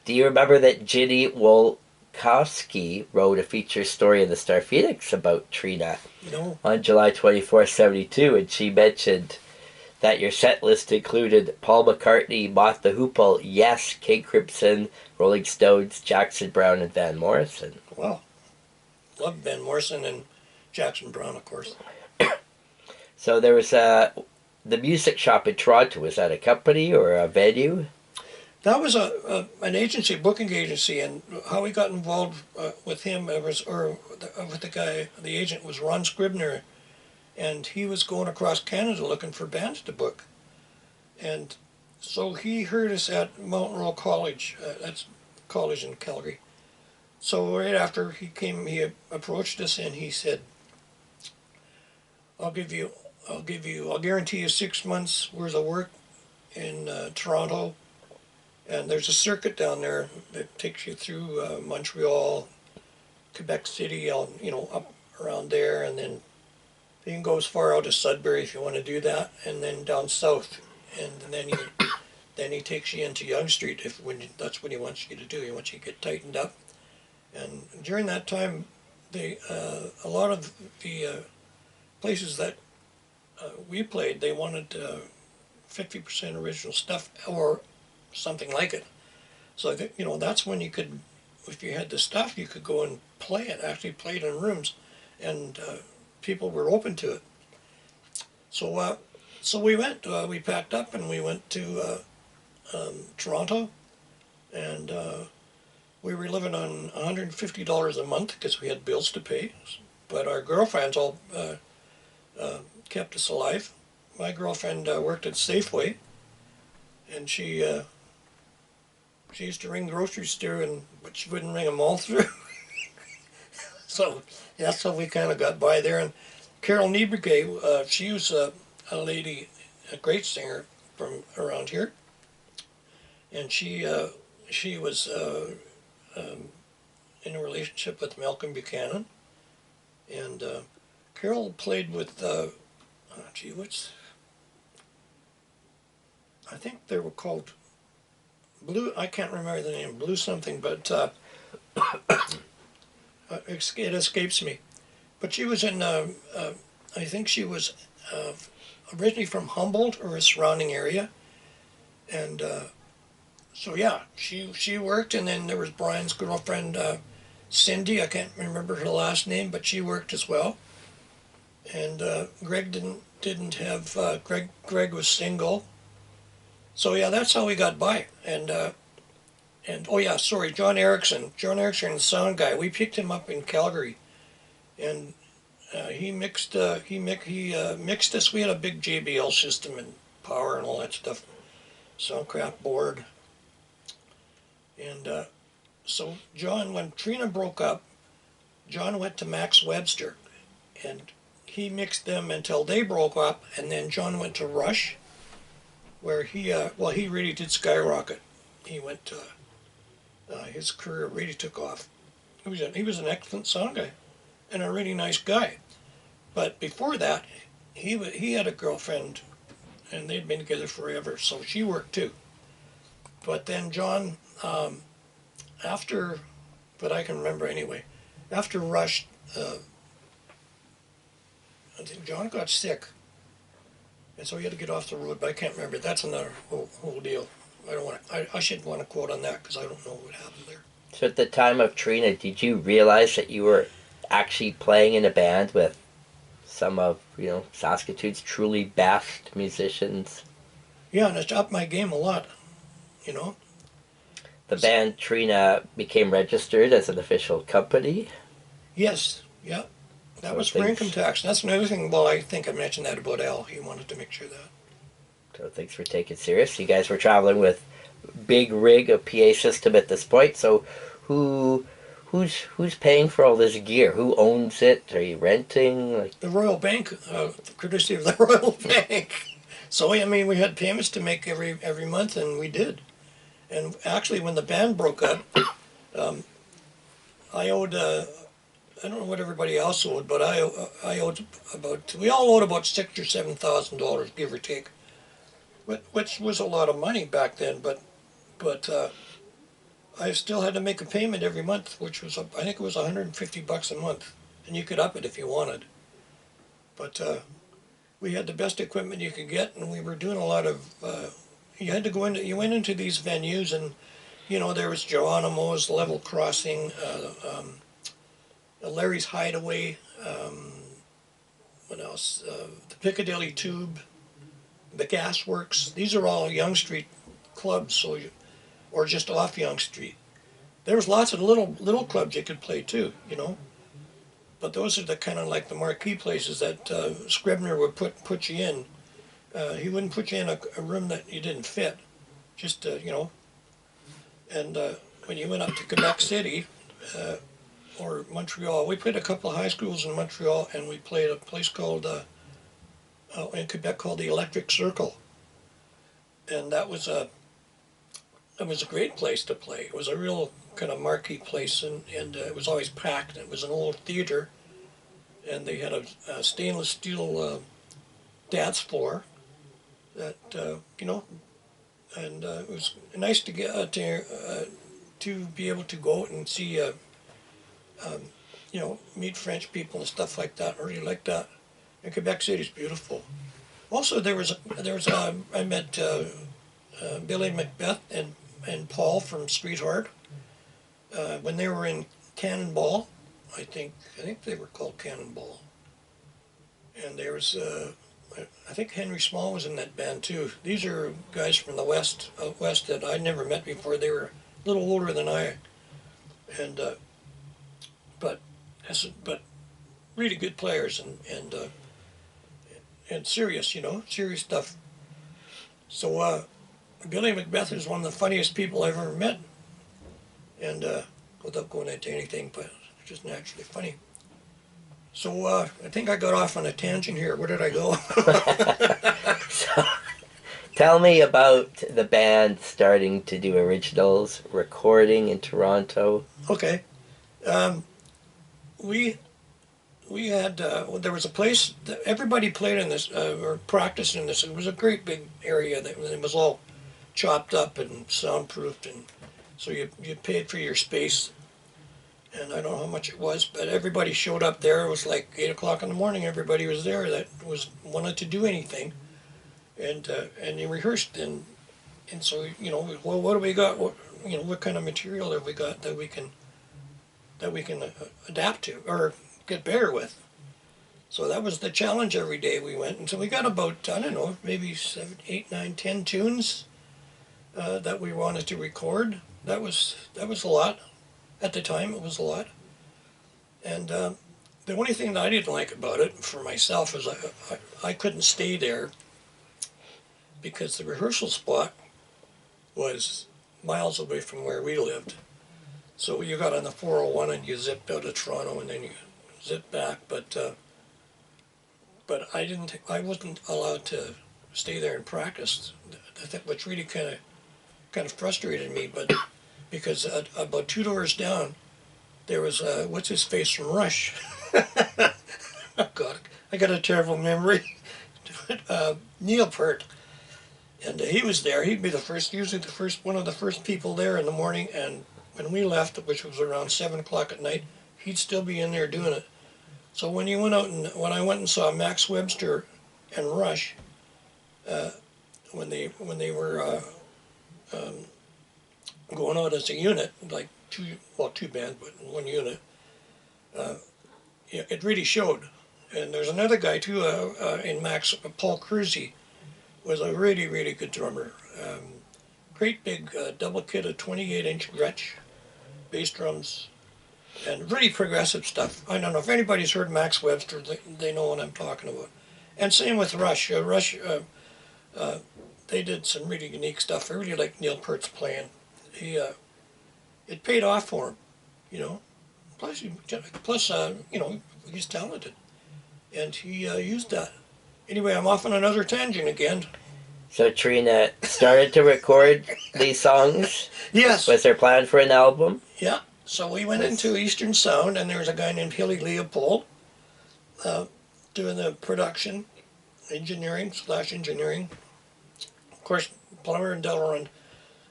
Do you remember that Ginny Wolkowski wrote a feature story in the Star Phoenix about Trina? No. On July 24, 72, and she mentioned that your set list included Paul McCartney, Mott the Hoople, Yes, King Crimson, Rolling Stones, Jackson Browne, and Van Morrison. Wow. Love Van Morrison and Jackson Browne, of course. So there was the music shop in Toronto. Was that a company or a venue? That was an agency, booking agency, and how we got involved with him with the guy, the agent was Ron Scribner, and he was going across Canada looking for bands to book, and so he heard us at Mountain Royal College. That's college in Calgary. So right after he came, he approached us and he said, I'll guarantee you 6 months worth of work in Toronto, And there's a circuit down there that takes you through Montreal, Quebec City, up around there, and then you can go as far out as Sudbury if you want to do that, and then down south, and then he takes you into Yonge Street that's what he wants you to do. He wants you to get tightened up. And during that time, a lot of the places that we played, they wanted 50% original stuff or something like it. So that's when you could, if you had the stuff, you could go and play it. Actually, play it in rooms, and people were open to it. So we went. We packed up and we went to Toronto, and we were living on $150 a month because we had bills to pay. But our girlfriends all kept us alive. My girlfriend worked at Safeway, and she used to ring groceries through, but she wouldn't ring them all through. So that's how we kind of got by there. And Carol Niebergay, she was a lady, a great singer from around here, and she was in a relationship with Malcolm Buchanan, and Carol played with I think they were called Blue. I can't remember the name, Blue something, but it escapes me. But she was in. I think she was originally from Humboldt or a surrounding area, and so yeah, she worked, and then there was Brian's girlfriend Cindy. I can't remember her last name, but she worked as well. And Greg didn't have Greg was single. So yeah, that's how we got by. And oh yeah, sorry, John Erickson, the sound guy. We picked him up in Calgary, and he mixed us. We had a big JBL system and power and all that stuff, Soundcraft board. And so John, when Trina broke up, John went to Max Webster, and he mixed them until they broke up, and then John went to Rush, where he really did skyrocket. He went his career really took off. He was an excellent sound guy and a really nice guy. But before that, he had a girlfriend, and they'd been together forever, so she worked too. But then John, after, but I can remember anyway, after Rush, I think John got sick, and so he had to get off the road. But I can't remember. That's another whole deal. I shouldn't want to quote on that because I don't know what happened there. So at the time of Trina, did you realize that you were actually playing in a band with some of Saskatoon's truly best musicians? Yeah, and it's upped my game a lot. The band Trina became registered as an official company? Yes, yeah. That was for income tax. That's another thing. Well, I think I mentioned that about Al. He wanted to make sure that. So things were taken serious. You guys were traveling with big rig, a PA system at this point. So who's paying for all this gear? Who owns it? Are you renting? The Royal Bank, courtesy of the Royal Bank. So I mean, we had payments to make every month, and we did. And actually, when the band broke up, I owed. I don't know what everybody else owed, but I owed we all owed about $6,000 or $7,000, give or take, which was a lot of money back then. But I still had to make a payment every month, which was I think it was $150 a month, and you could up it if you wanted. But we had the best equipment you could get, and we were doing a lot of. You went into these venues, and there was Geronimo's, Level Crossing. Larry's Hideaway, what else? The Piccadilly Tube, the Gasworks. These are all Yonge Street clubs, or just off Yonge Street. There was lots of little clubs you could play too, But those are the kind of like the marquee places that Scribner would put you in. He wouldn't put you in a room that you didn't fit, just And when you went up to Quebec City. Or Montreal. We played a couple of high schools in Montreal, and we played a place called in Quebec called the Electric Circle, and that was it was a great place to play. It was a real kind of marquee place, and it was always packed. It was an old theater, and they had a stainless steel dance floor that, you know, and it was nice to get to be able to go out and see, you know, meet French people and stuff like that. I really like that. And Quebec City's beautiful. Also, I met Billy Macbeth and Paul from Sweetheart when they were in Cannonball. I think they were called Cannonball. And there was I think Henry Small was in that band too. These are guys from the west that I'd never met before. They were a little older than I, and but really good players and serious, you know, serious stuff. So Billy Macbeth is one of the funniest people I've ever met, and without going into anything, but it's just naturally funny. So I think I got off on a tangent here. Where did I go? So, tell me about the band starting to do originals, recording in Toronto. Okay. We had, there was a place that everybody played in this, or practiced in this. It was a great big area that it was all chopped up and soundproofed, and so you paid for your space. And I don't know how much it was, but everybody showed up there. It was like 8 o'clock in the morning. Everybody was there that wanted to do anything, and they rehearsed, and so, you know, well, what do we got? What kind of material have we got that we can adapt to or get better with? So that was the challenge every day we went, and so we got about, I don't know, maybe 7, 8, 9, 10 tunes that we wanted to record. That was a lot. At the time, it was a lot. And the only thing that I didn't like about it for myself is I couldn't stay there because the rehearsal spot was miles away from where we lived. So you got on the 401 and you zipped out of Toronto and then you zipped back. But I wasn't allowed to stay there and practice, which really kind of frustrated me. But because about 2 doors down, there was, what's his face from Rush? Oh God, I got a terrible memory. Neil Peart. And he was there. He'd be usually one of the first people there in the morning. And when we left, which was around 7 o'clock at night, he'd still be in there doing it. So when I went and saw Max Webster and Rush, when they were going out as a unit, like two bands, but one unit, it really showed. And there's another guy too in Max, Paul Cruzy, was a really, really good drummer. Great big double kit of 28-inch Gretsch, bass drums, and really progressive stuff. I don't know if anybody's heard Max Webster, they know what I'm talking about. And same with Rush. They did some really unique stuff. I really like Neil Peart's playing. It paid off for him, you know. Plus, you know, he's talented, and he used that. Anyway, I'm off on another tangent again. So Trina started to record these songs? Yes. Was there plan for an album? Yeah. So we went into Eastern Sound, and there was a guy named Hilly Leopold doing the production, engineering. Of course, Plummer and Delaron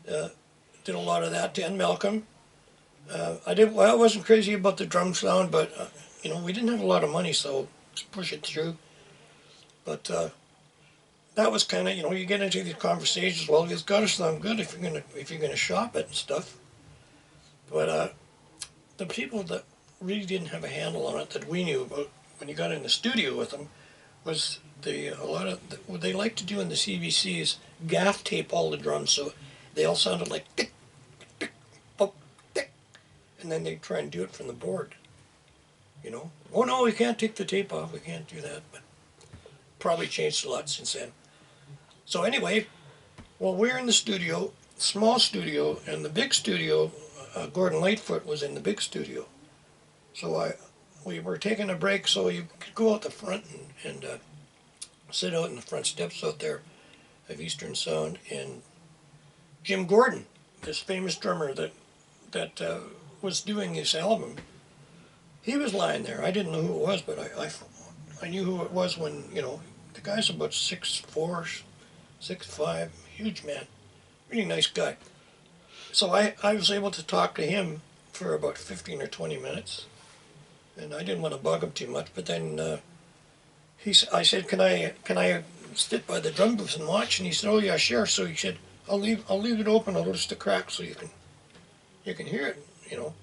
did a lot of that, and Malcolm. I wasn't crazy about the drum sound, but you know, we didn't have a lot of money, so just push it through. But that was kind of, you know, you get into these conversations. Well, it's got to sound good if you're gonna shop it and stuff. But the people that really didn't have a handle on it that we knew about when you got in the studio with them was what they like to do in the CBCs, gaff tape all the drums so they all sounded like tick, tick, pop, tick, and then they try and do it from the board. You know, oh no, we can't take the tape off, we can't do that, but probably changed a lot since then. So anyway, well, we're in the studio, small studio, and the big studio, Gordon Lightfoot was in the big studio. So we were taking a break, so you could go out the front and sit out in the front steps out there of Eastern Sound, and Jim Gordon this famous drummer that was doing this album, he was lying there. I didn't know who it was, but I knew who it was when, you know, the guy's about 6'4", 6'5", huge man, really nice guy. So I was able to talk to him for about 15 or 20 minutes, and I didn't want to bug him too much. But then I said, can I sit by the drum booth and watch? And he said, oh yeah, sure. So he said, I'll leave it open. I'll just a crack so you can hear it, you know.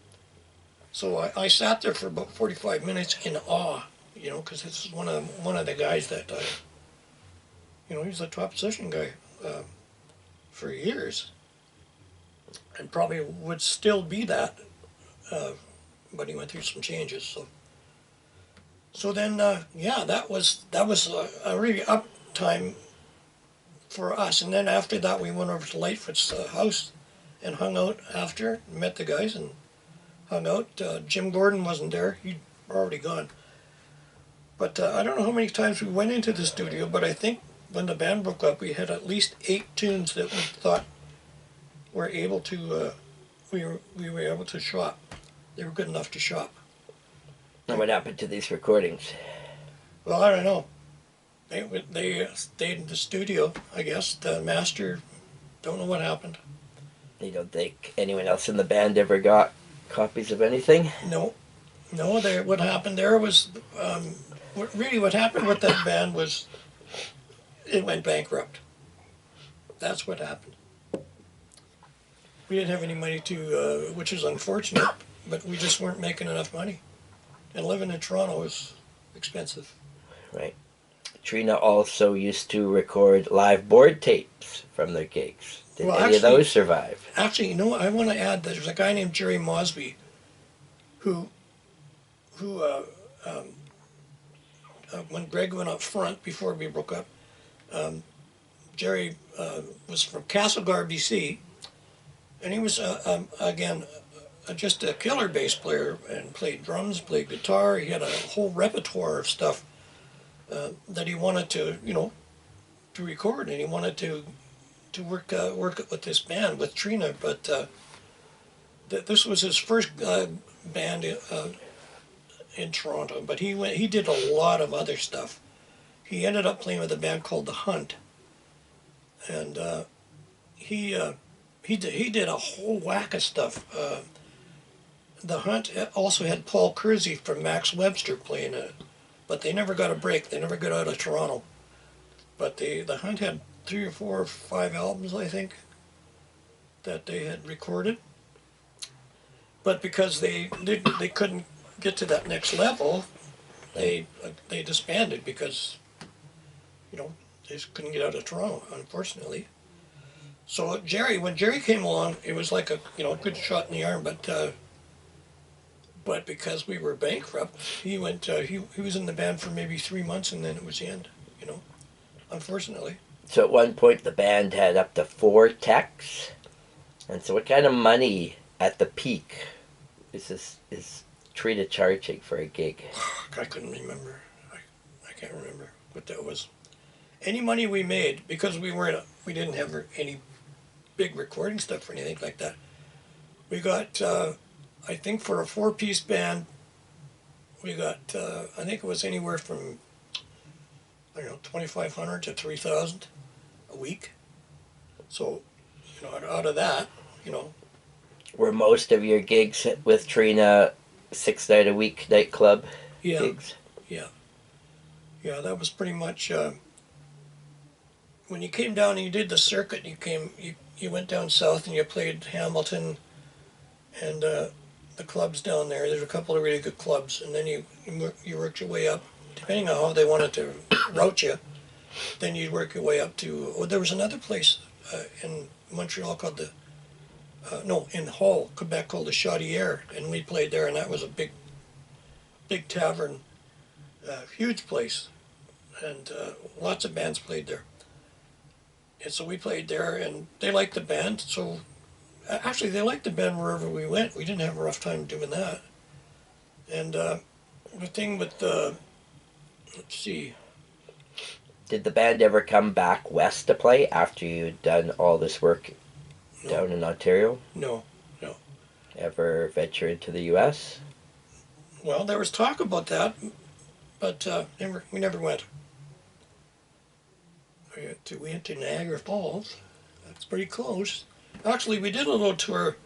So I sat there for about 45 minutes in awe, you know, because this is one of the guys that you know, he's a top session guy for years, and probably would still be that, but he went through some changes. So then, yeah, that was a really up time for us. And then after that, we went over to Lightfoot's house and hung out after, met the guys and hung out. Jim Gordon wasn't there; he'd already gone. But I don't know how many times we went into the studio, but I think when the band broke up, we had at least 8 tunes that we thought were able to, we were able to shop. They were good enough to shop. And what happened to these recordings? Well, I don't know. They stayed in the studio, I guess. The master, don't know what happened. You don't think anyone else in the band ever got copies of anything? No. What happened there was, what happened with that band was, it went bankrupt. That's what happened. We didn't have any money to, which is unfortunate, but we just weren't making enough money. And living in Toronto is expensive. Right. Trina also used to record live board tapes from their gigs. Did any of those survive? Actually, you know what? I want to add that there's a guy named Jerry Mosby who when Greg went up front before we broke up, Jerry was from Castlegar, BC, and he was, again, just a killer bass player and played drums, played guitar. He had a whole repertoire of stuff that he wanted to, you know, to record, and he wanted to work it with this band, with Trina. But this was his first band in Toronto. But he did a lot of other stuff. He ended up playing with a band called The Hunt, and he did a whole whack of stuff. The Hunt also had Paul Kersey from Max Webster playing it, but they never got a break. They never got out of Toronto. But the Hunt had 3 or 4 or 5 albums, I think, that they had recorded. But because they couldn't get to that next level, they disbanded because, you know, they just couldn't get out of Toronto, unfortunately. So when Jerry came along, it was like a good shot in the arm, but because we were bankrupt, he went. He was in the band for maybe 3 months, and then it was the end. You know, unfortunately. So at one point the band had up to 4 techs, and so what kind of money at the peak is Trina charging for a gig? I couldn't remember. I can't remember what that was. Any money we made, because we didn't have any big recording stuff or anything like that. We got. I think for a 4-piece band, we got, I think it was anywhere from, I don't know, $2,500 to $3,000 a week. So, you know, out of that, you know. Were most of your gigs with Trina 6-night-a-week nightclub gigs? Yeah. Yeah, that was pretty much, when you came down and you did the circuit, you went down south and you played Hamilton and, the clubs down there. There's a couple of really good clubs, and then you worked your way up, depending on how they wanted to route you. Then you'd work your way up to. There was another place in Montreal called in Hull, Quebec, called the Chaudière, and we played there, and that was a big tavern, huge place, and lots of bands played there. And so we played there, and they liked the band, so. Actually, they liked the band wherever we went. We didn't have a rough time doing that. And the thing with let's see. Did the band ever come back west to play after you'd done all this work down in Ontario? No, no. Ever venture into the U.S.? Well, there was talk about that, but we never went. We went to Niagara Falls. That's pretty close. Actually, we did a little tour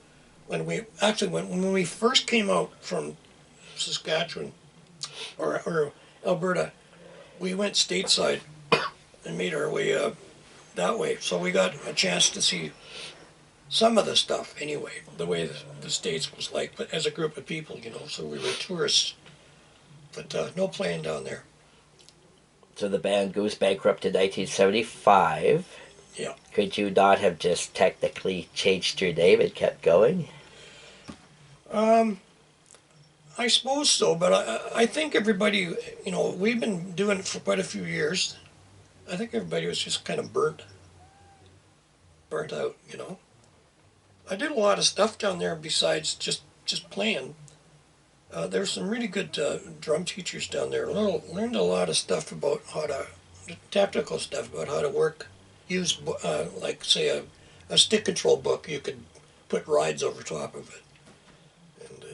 when we first came out from Saskatchewan or Alberta. We went stateside and made our way that way. So we got a chance to see some of the stuff anyway, the way the States was like, but as a group of people, so we were tourists, but no playing down there. So the band goes bankrupt in 1975. Yeah. Could you not have just technically changed your name and kept going? I suppose so, but I think everybody, we've been doing it for quite a few years. I think everybody was just kind of burnt out, I did a lot of stuff down there besides just playing. There's some really good drum teachers down there. Learned a lot of stuff about tactical stuff about how to use like say a stick control book. You could put rides over top of it, and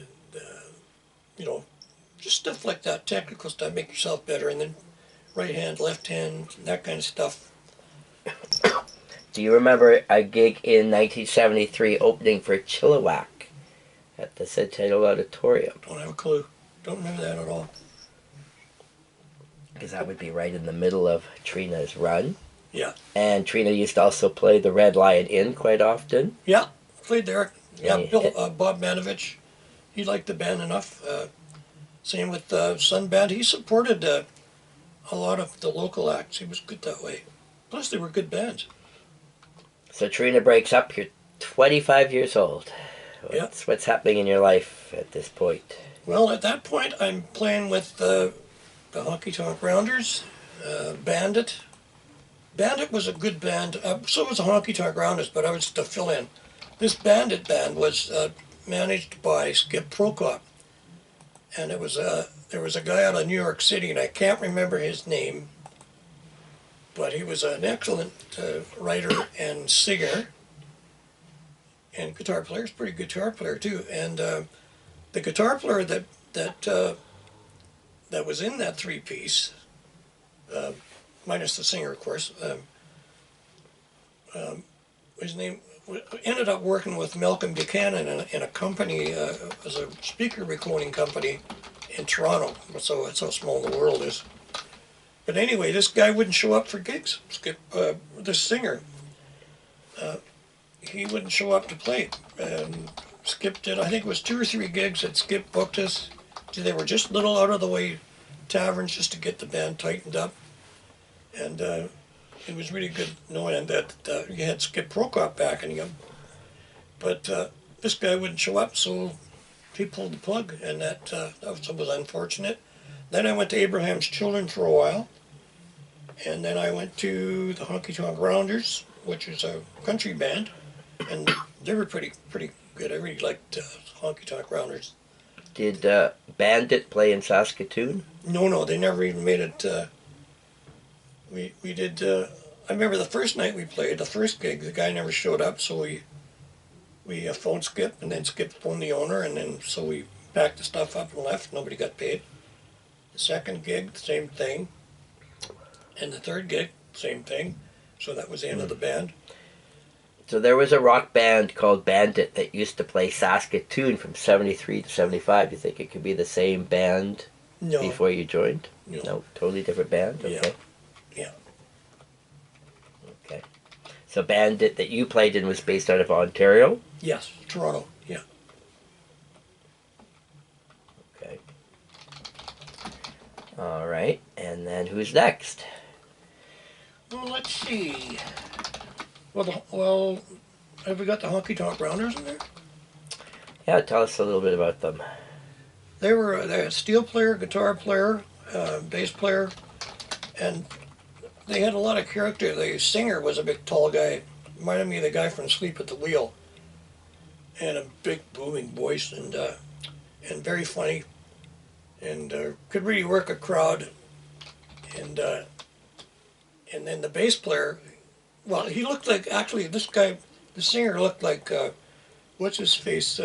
just stuff like that, technical stuff, make yourself better, and then right hand, left hand, that kind of stuff. Do you remember a gig in 1973 opening for Chilliwack at the Centennial Auditorium? Don't have a clue. Don't remember that at all. Because that would be right in the middle of Trina's run. Yeah. And Trina used to also play the Red Lion Inn quite often. Yeah, played there. Yeah, Bob Manovich, he liked the band enough. Same with Sun Band. He supported a lot of the local acts. He was good that way. Plus, they were good bands. So Trina breaks up. You're 25 years old. What's happening in your life at this point? Well, at that point, I'm playing with the Honky Tonk Rounders, Bandit. Bandit was a good band. So was the Honky Tonk Rounders, but I was to fill in. This Bandit band was managed by Skip Prokop, and there was a guy out of New York City, and I can't remember his name, but he was an excellent writer and singer and guitar player. He's a pretty good guitar player too. And the guitar player that was in that three-piece, minus the singer, of course, his name ended up working with Malcolm Buchanan in a company as a speaker recording company in Toronto. So that's how small the world is. But anyway, this guy wouldn't show up for gigs. Skip, this singer, he wouldn't show up to play. And Skip did, I think it was 2 or 3 gigs that Skip booked us. They were just little out of the way taverns just to get the band tightened up. And it was really good knowing that you had Skip Prokop backing him. But this guy wouldn't show up, so he pulled the plug, and that was unfortunate. Then I went to Abraham's Children for a while, and then I went to the Honky Tonk Rounders, which is a country band, and they were pretty good. I really liked Honky Tonk Rounders. Did Bandit play in Saskatoon? No, they never even made it. We did. I remember the first night we played, the first gig, the guy never showed up, so we phoned Skip, and then Skip phoned the owner, and then so we packed the stuff up and left. Nobody got paid. The second gig, the same thing. And the third gig, same thing. So that was the end of the band. So there was a rock band called Bandit that used to play Saskatoon from 73 to 75. You think it could be the same band before you joined? No, totally different band? Okay. Yeah. Okay. So Bandit that you played in was based out of Ontario? Yes, Toronto, yeah. Okay. All right, and then who's next? Well, let's see. Well, have we got the Honky Tonk Rounders in there? Yeah, tell us a little bit about them. They're a steel player, guitar player, bass player, and they had a lot of character. The singer was a big tall guy, reminded me of the guy from Sleep at the Wheel, and a big booming voice, and very funny, and could really work a crowd. And then the bass player, well, he looked like, actually, this guy the singer looked like what's his face,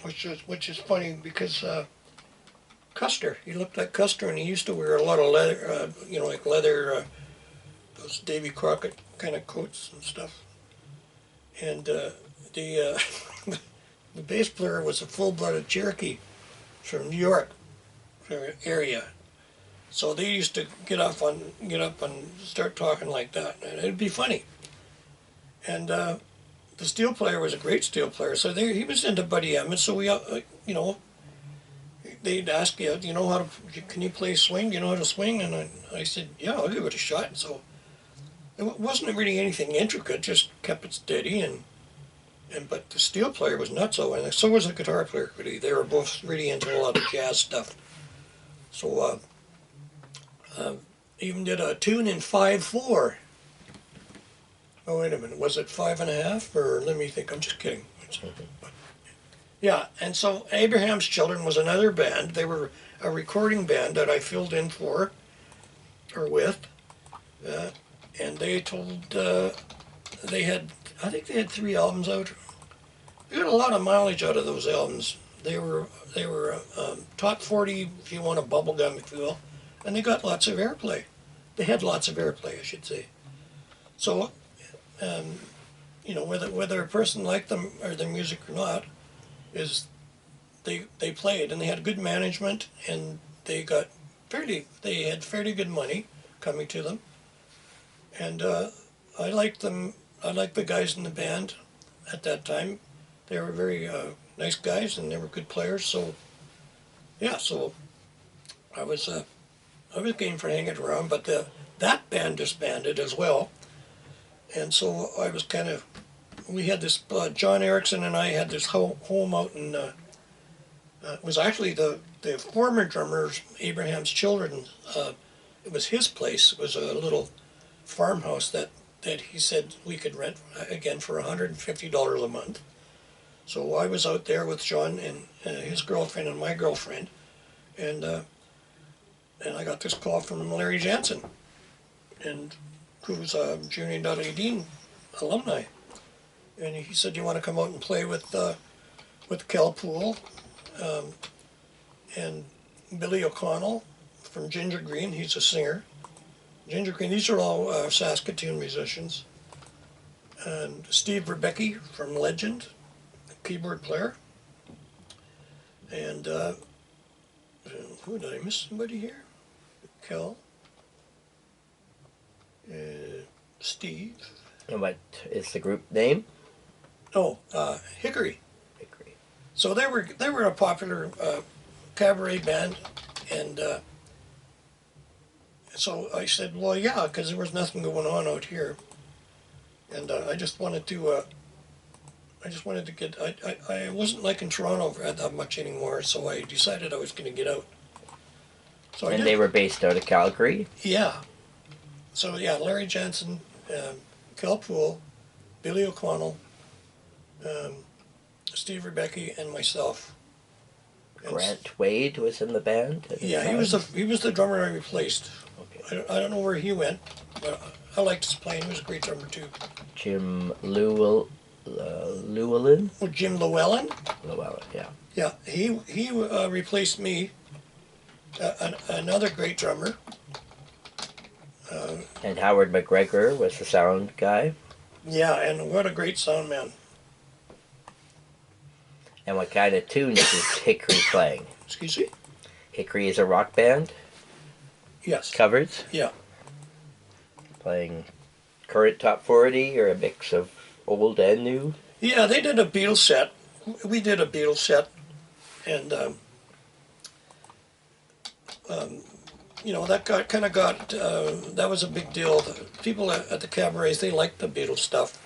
which is funny because Custer. He looked like Custer, and he used to wear a lot of leather, like leather, those Davy Crockett kind of coats and stuff. And the the bass player was a full-blooded Cherokee from New York area. So they used to get up and start talking like that, and it'd be funny. And the steel player was a great steel player, so he was into Buddy Emmett. So we, they'd ask you, do you know how to? Can you play swing? Do you know how to swing? And I said, yeah, I'll give it a shot. So it wasn't really anything intricate, just kept it steady but the steel player was nutso, and so was the guitar player. They were both really into a lot of jazz stuff. So even did a tune in 5/4. Oh, wait a minute, was it 5.5? Or let me think, I'm just kidding. But, yeah, and so Abraham's Children was another band. They were a recording band that I filled in for, or with, and they told, I think they had 3 albums out. They got a lot of mileage out of those albums. They were top 40, if you want a bubblegum, if you will, and they got lots of airplay. They had lots of airplay, I should say. So, whether a person liked them or their music or not, is they played, and they had good management, and they had fairly good money coming to them, and I liked them. I liked the guys in the band at that time. They were very nice guys, and they were good players. So, yeah. So I was game for hanging around, but that band disbanded as well, and so I was kind of. We had this John Erickson and I had this home out in. It was actually the former drummer's Abraham's Children. It was his place. It was a little farmhouse that he said we could rent again for $150 a month. So I was out there with John and his girlfriend and my girlfriend, and I got this call from Larry Jansen, and who's a Junior Dudley Dean alumni, and he said, "You want to come out and play with Kel Poole and Billy O'Connell from Ginger Green? He's a singer. Ginger Green. These are all Saskatoon musicians. And Steve Rebecki from Legend, keyboard player. And who did I miss? Somebody here? Kel. Steve. And what is the group name? Oh, Hickory. Hickory. So they were a popular cabaret band, and so I said, well, yeah, because there was nothing going on out here, and I just wanted to get. I wasn't liking Toronto that much anymore, so I decided I was going to get out. So and they were based out of Calgary? Yeah. So yeah, Larry Jansen, Kel Poole, Billy O'Connell, Steve Rebecki, and myself. Grant Wade was in the band? Yeah, he was the drummer I replaced. Okay. I don't know where he went, but I liked his playing. He was a great drummer too. Jim Llewellyn? Oh, Jim Llewellyn? Llewellyn, yeah. Yeah, he replaced me. Another great drummer. And Howard McGregor was the sound guy. Yeah, and what a great sound man. And what kind of tunes is Hickory playing? Excuse me? Hickory is a rock band? Yes. Covers? Yeah. Playing current top 40 or a mix of old and new? Yeah, they did a Beatles set. We did a Beatles set. And, that that was a big deal. The people at the cabarets, they liked the Beatles stuff.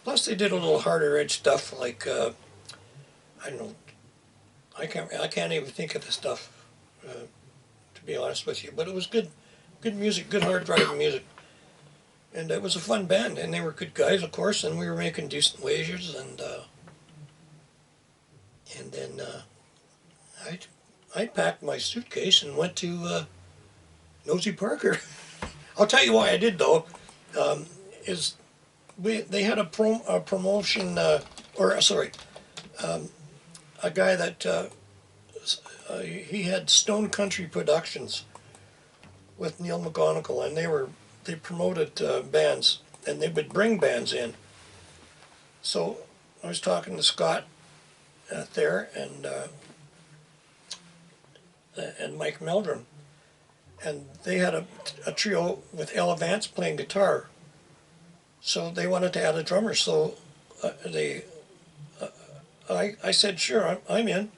Plus, they did a little harder edge stuff like, I don't know, I can't even think of the stuff, to be honest with you. But it was good music, good hard driving music. And it was a fun band, and they were good guys, of course, and we were making decent wages, and then I packed my suitcase and went to Nosy Parker. I'll tell you why I did, though, is they had a promotion, a guy that he had Stone Country Productions with Neil McGonigal, and they promoted bands, and they would bring bands in. So I was talking to Scott there and Mike Meldrum, and they had a trio with Ella Vance playing guitar. So they wanted to add a drummer. So I said, sure, I'm in.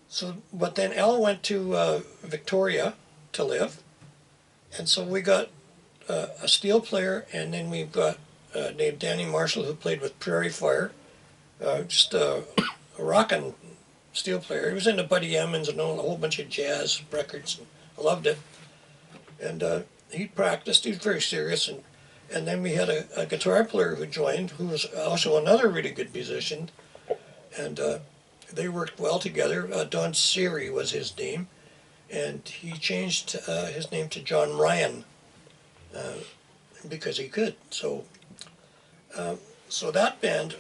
So, but then Ella went to Victoria to live, and so we got a steel player, and then we've got named Danny Marshall, who played with Prairie Fire, just a rockin' steel player. He was into Buddy Emmons and a whole bunch of jazz records. I loved it. And he practiced. He was very serious. And then we had a guitar player who joined, who was also another really good musician. And they worked well together. Don Seary was his name. And he changed his name to John Ryan because he could. So that band,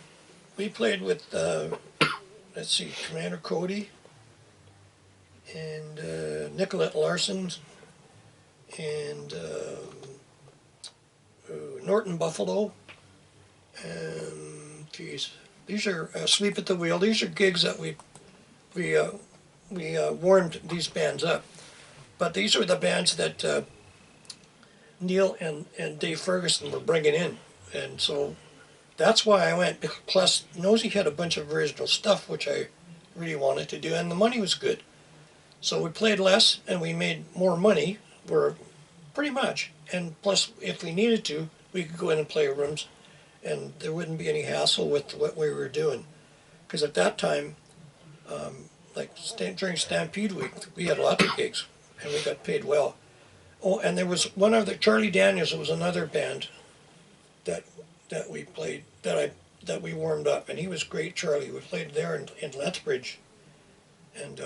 we played with, let's see, Commander Cody and Nicolette Larson and Norton Buffalo. And geez, these are Sleep at the Wheel. These are gigs that we warmed these bands up. But these are the bands that Neil and Dave Ferguson were bringing in, and so that's why I went. Plus, Nosy had a bunch of original stuff which I really wanted to do, and the money was good. So we played less, and we made more money. We're pretty much, and plus, if we needed to, we could go in and play rooms, and there wouldn't be any hassle with what we were doing. Because at that time, during Stampede Week, we had lots of gigs, and we got paid well. Oh, and there was one other, Charlie Daniels. It was another band that we played, that we warmed up, and he was great. Charlie, we played there in Lethbridge, and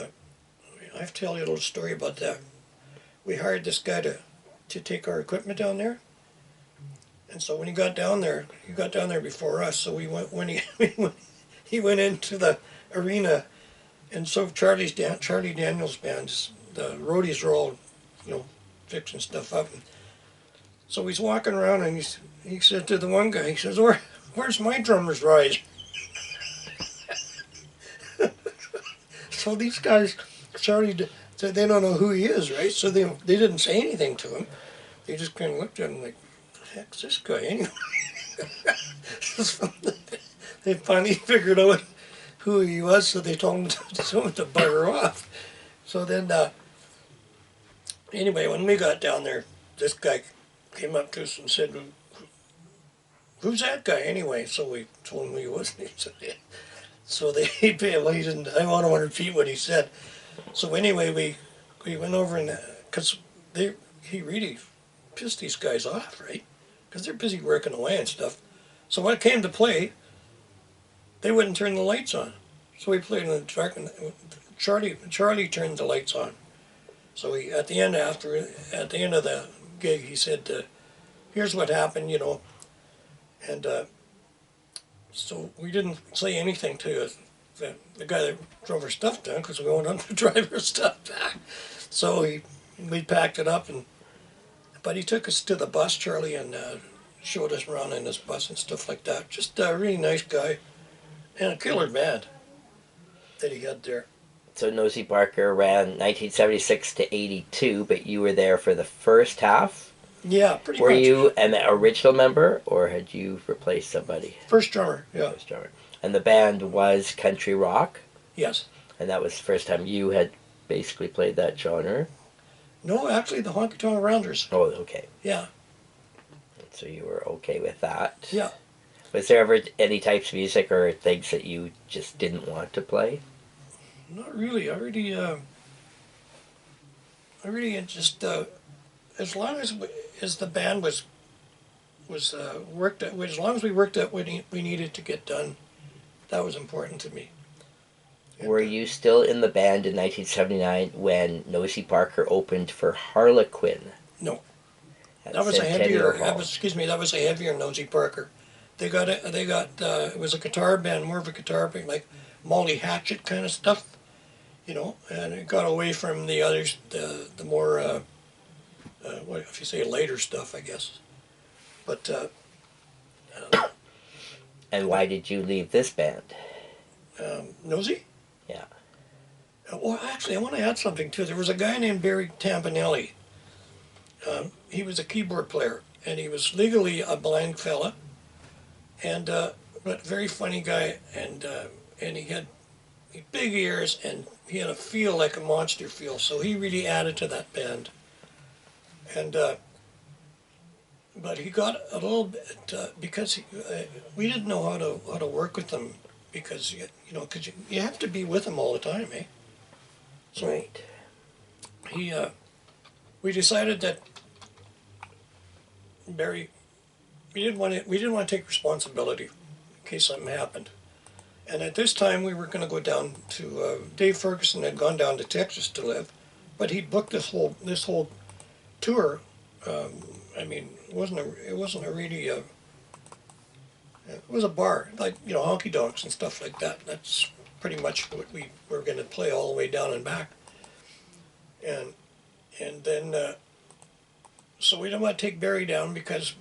I have to tell you a little story about that. We hired this guy to take our equipment down there, and so when he got down there before us. So we went when he went into the arena, and so Charlie Daniels' band, the roadies were all, fixing stuff up. And so he's walking around, and he said to the one guy, he says, "Where's my drummer's ride?" So these guys, Charlie said they don't know who he is, right? So they didn't say anything to him. They just kind of looked at him like, "What the heck's this guy anyway?" So they finally figured out who he was, so they told him to bugger off. So then, anyway, when we got down there, this guy came up to us and said, "Who's that guy anyway?" So we told him who he was. And he said, yeah. So he didn't, I don't want to repeat what he said. So anyway, we went over, and because he really pissed these guys off, right? Because they're busy working away and stuff. So when it came to play, they wouldn't turn the lights on. So we played in the dark, and Charlie turned the lights on. So at the end of the gig, he said, "Here's what happened, And so we didn't say anything to the guy that drove our stuff down, because we wanted him to drive our stuff back. So we packed it up, but he took us to the bus, Charlie, and showed us around in his bus and stuff like that. Just a really nice guy, and a killer band that he had there. So Nosy Parker ran 1976 to 82, but you were there for the first half? Yeah, pretty much. Were you an original member, or had you replaced somebody? First drummer, yeah. First drummer. And the band was country rock? Yes. And that was the first time you had basically played that genre? No, actually the Honky Tonk Rounders. Oh, okay. Yeah. So you were okay with that? Yeah. Was there ever any types of music or things that you just didn't want to play? Not really. I really just as long as the band was worked at, as long as we worked at what we needed to get done, that was important to me. Were you still in the band in 1979 when Nosy Parker opened for Harlequin? No. That was a heavier Nosy Parker. They got it was a guitar band, more of a guitar band, like Molly Hatchet kind of stuff, you know, and it got away from the others, the more what if you say later stuff, I guess. But And why did you leave this band? Nosy? Yeah. Well, actually, I want to add something too. There was a guy named Barry Tampanelli. He was a keyboard player, and he was legally a blind fella, and but very funny guy, and he had big ears, and he had a feel like a monster feel. So he really added to that band, and but he got a little bit because we didn't know how to work with them because you know because you have to be with them all the time, eh? So Right. we decided that Barry, we didn't want to take responsibility in case something happened. And at this time, we were going to go down to Dave Ferguson had gone down to Texas to live, but he'd booked this whole tour. I mean, it wasn't a really it was a bar, like, you know, honky donks and stuff like that. That's pretty much what we were going to play all the way down and back. And then so we didn't want to take Barry down because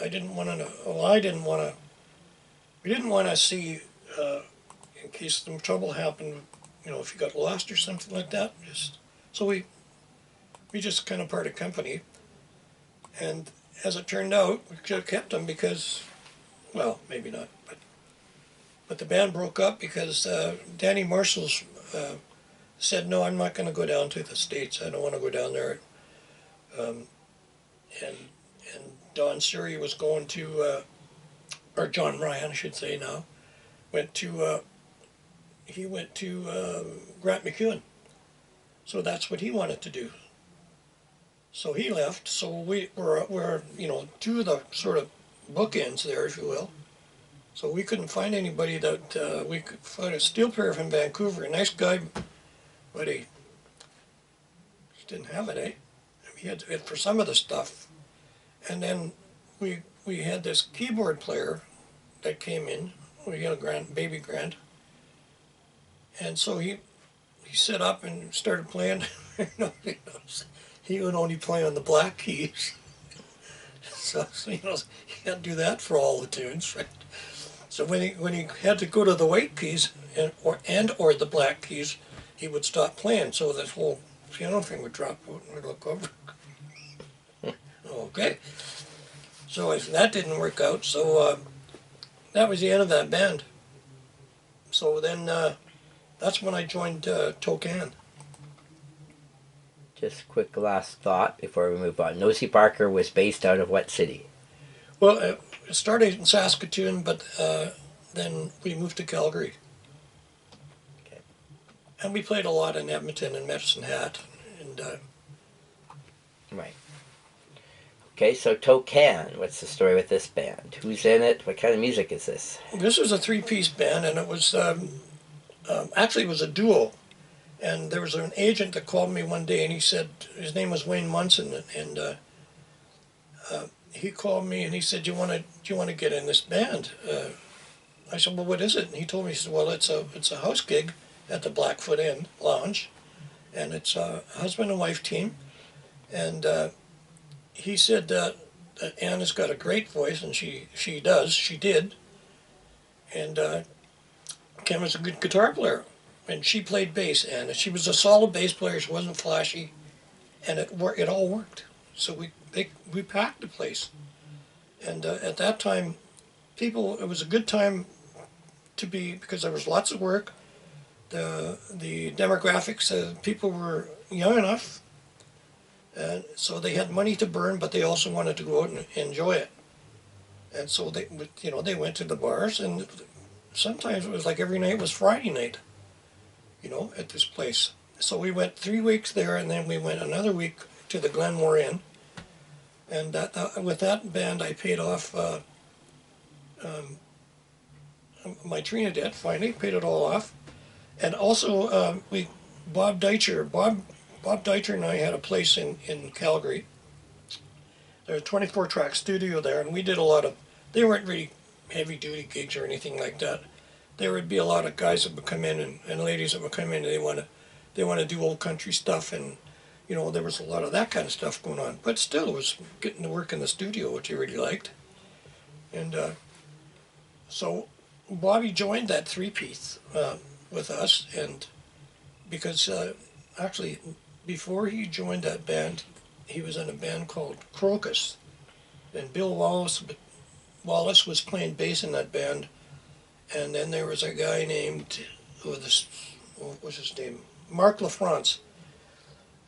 I didn't want to. Well, I didn't want to. We didn't want to see in case some trouble happened. You know, if you got lost or something like that. So we just kind of parted company. And as it turned out, we could have kept him because, well, maybe not, but the band broke up because Danny Marshall's said, no, I'm not going to go down to the States. I don't want to go down there. And Don Surrey was going to, or John Ryan, I should say now, he went to Grant McEwen. So that's what he wanted to do. So he left. So we're you know, two of the sort of bookends there, if you will. So we couldn't find anybody that we could find. A steel player from Vancouver, a nice guy, but he just didn't have it, eh? He had it for some of the stuff. And then we had this keyboard player that came in. We got a baby Grant. And so he set up and started playing. He would only play on the black keys. So you know, he can't do that for all the tunes, right? So when he had to go to the white keys or the black keys, he would stop playing. So this whole piano thing would drop out and we'd look over. Okay. So that didn't work out. So that was the end of that band. So then that's when I joined Tocan. Just quick last thought before we move on. Nosy Parker was based out of what city? Well, it started in Saskatoon, but then we moved to Calgary. Okay. And we played a lot in Edmonton and Medicine Hat. And Right. Okay, so Tocan, what's the story with this band? Who's in it? What kind of music is this? this was a three-piece band, and it was actually it was a duo. And there was an agent that called me one day, and he said his name was Wayne Munson, and he called me and he said, "Do you want to get in this band?" I said, "Well, what is it?" And he told me, he said, "Well, it's a house gig at the Blackfoot Inn Lounge, and it's a husband and wife team." And he said that Ann has got a great voice, and she did, and Kim was a good guitar player. And she played bass, and she was a solid bass player. She wasn't flashy, and it all worked. So we packed the place, and at that time, it was a good time to be because there was lots of work. The demographics, people were young enough, and so they had money to burn, but they also wanted to go out and enjoy it. And so they went to the bars, and sometimes it was like every night was Friday night. You know, at this place. So we went 3 weeks there, and then we went another week to the Glenmore Inn. And with that band, I paid off my Trina debt. Finally, paid it all off. And also, Bob Deitcher and I had a place in Calgary. There's a 24-track studio there, and we did a lot of. They weren't really heavy duty gigs or anything like that, there would be a lot of guys that would come in and ladies that would come in and they want to do old country stuff, and you know there was a lot of that kind of stuff going on. But still, it was getting to work in the studio, which he really liked. And so Bobby joined that three-piece with us, and because actually before he joined that band, he was in a band called Crocus, and Bill Wallace was playing bass in that band, and then there was a guy named, what was his name? Mark LaFrance.